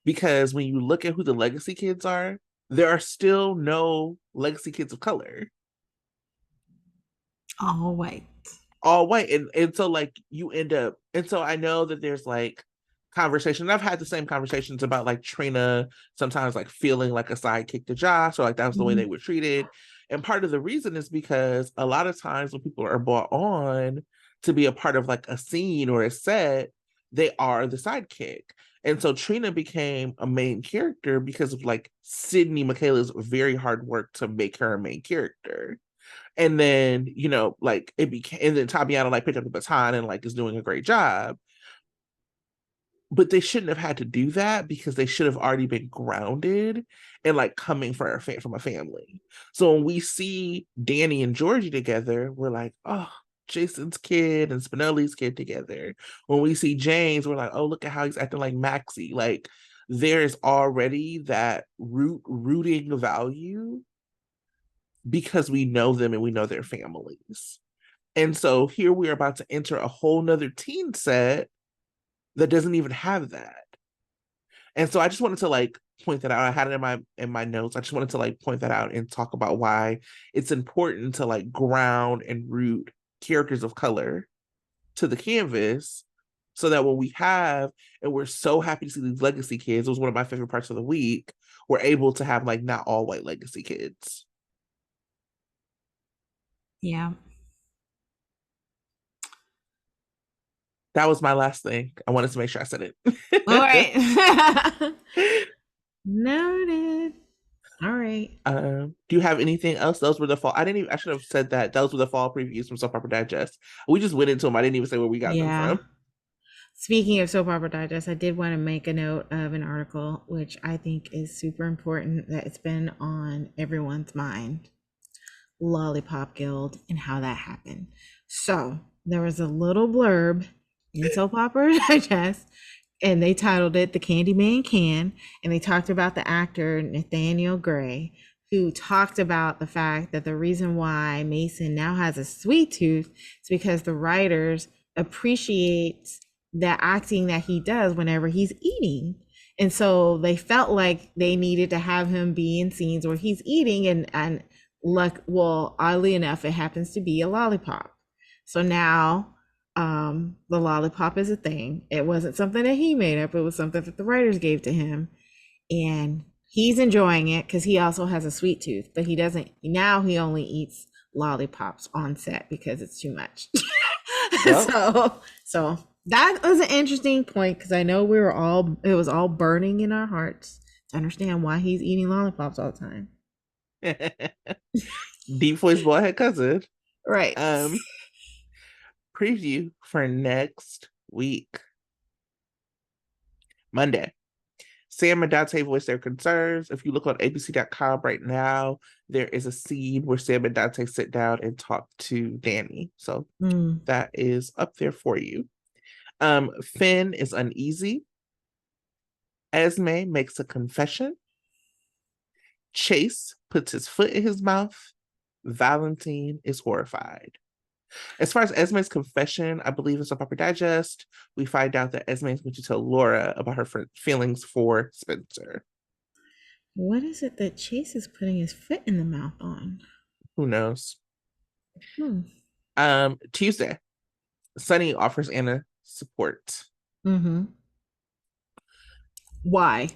Because when you look at who the legacy kids are, there are still no legacy kids of color, All white. all white. And so like you end up, and so I know that there's like conversation. I've had the same conversations about like Trina sometimes like feeling like a sidekick to Josh, or like that was the way they Mhm. were treated. And part of the reason is because a lot of times when people are brought on to be a part of like a scene or a set, they are the sidekick. And so Trina became a main character because of like Sydney Michaela's very hard work to make her a main character. And then, like it became, and then Tabiana like picked up the baton and like is doing a great job. But they shouldn't have had to do that because they should have already been grounded and like coming from a family. So when we see Danny and Georgie together, we're like, oh, Jason's kid and Spinelli's kid together. When we see James, we're like, oh, look at how he's acting like Maxie. Like there's already that rooting value because we know them and we know their families. And so here we're about to enter a whole nother teen set that doesn't even have that. And so I just wanted to like point that out. I had it in my notes. I just wanted to like point that out and talk about why it's important to like ground and root characters of color to the canvas so that when we have, and we're so happy to see these legacy kids, it was one of my favorite parts of the week, we're able to have like not all white legacy kids. Yeah. That was my last thing. I wanted to make sure I said All it. right. Noted. All right. Do you have anything else? Those were the fall. I didn't even. I should have said that. Those were the fall previews from Soap Opera Digest. We just went into them. I didn't even say where we got them Yeah. from. Speaking of soap opera digest, I did want to make a note of an article which I think is super important that it's been on everyone's mind. Lollipop Guild and how that happened. So there was a little blurb in Soap Opera Digest, and they titled it "The Candyman Can," and they talked about the actor Nathaniel Gray, who talked about the fact that the reason why Mason now has a sweet tooth is because the writers appreciate the acting that he does whenever he's eating. And so they felt like they needed to have him be in scenes where he's eating and look, well, oddly enough, it happens to be a lollipop. So now the lollipop is a thing. It wasn't something that he made up, it was something that the writers gave to him. And he's enjoying it because he also has a sweet tooth, but he doesn't now, he only eats lollipops on set because it's too much. Well, So that was an interesting point because I know it was all burning in our hearts to understand why he's eating lollipops all the time. deep voice boyhead cousin. Right. Um, Preview for next week. Monday. Sam and Dante voice their concerns. If you look on abc.com right now, there is a scene where Sam and Dante sit down and talk to Danny. So that is up there for you. Finn is uneasy. Esme makes a confession. Chase puts his foot in his mouth. Valentine is horrified. As far as Esme's confession, I believe it's a Proper Digest. We find out that Esme is going to tell Laura about her feelings for Spencer. What is it that Chase is putting his foot in the mouth on? Who knows? Tuesday, Sunny offers Anna support. Why?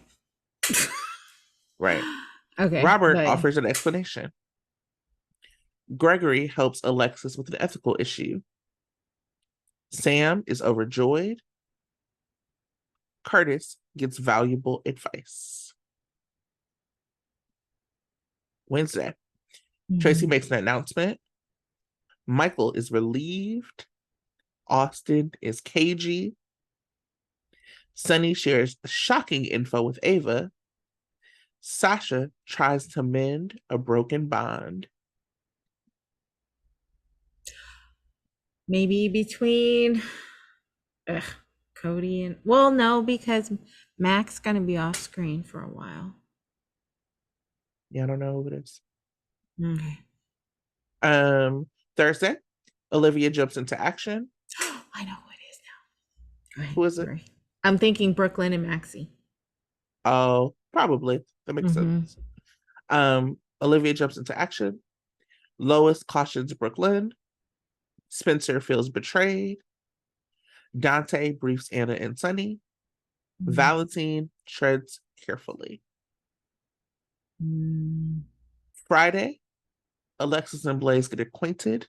Right. Okay. Robert offers an explanation. Gregory helps Alexis with an ethical issue. Sam is overjoyed. Curtis gets valuable advice. Wednesday, Tracy makes an announcement. Michael is relieved. Austin is cagey. Sunny shares shocking info with Ava. Sasha tries to mend a broken bond. Maybe between Cody and, well, no, because Mac's gonna be off screen for a while. Yeah, I don't know who it is. Okay. Thursday, Olivia jumps into action. I know who it is now. Go ahead. Who is it? Sorry. I'm thinking Brooklyn and Maxie. Oh, probably. That makes sense. Olivia jumps into action. Lois cautions Brooklyn. Spencer feels betrayed. Dante briefs Anna and Sunny. Valentine treads carefully. Friday, Alexis and Blaze get acquainted.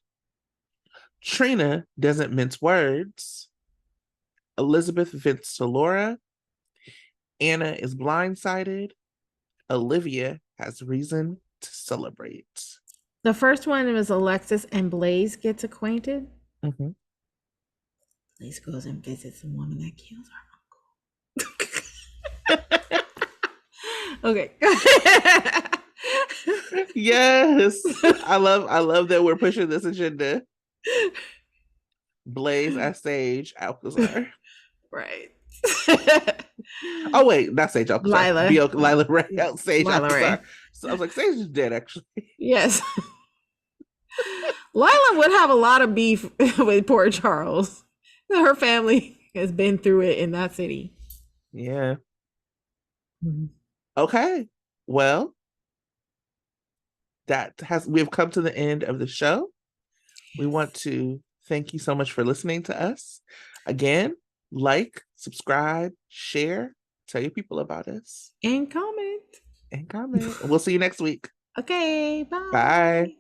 Trina doesn't mince words. Elizabeth vents to Laura. Anna is blindsided. Olivia has reason to celebrate. The first one was Alexis and Blaze gets acquainted. Blaze goes and visits the woman that kills our uncle. Okay. Yes. I love that we're pushing this agenda. Blaze as Sage Alcazar. Right. Oh wait, not Sage Alcazar. Lila Ray out Sage Lila Alcazar. Ray. So I was like, Sage is dead actually. Yes. Lila would have a lot of beef with poor Charles. Her family has been through it in that city. Yeah. Okay. Well, we've come to the end of the show. We want to thank you so much for listening to us. Again, like, subscribe, share, tell your people about us. And comment. We'll see you next week. Okay, bye. Bye.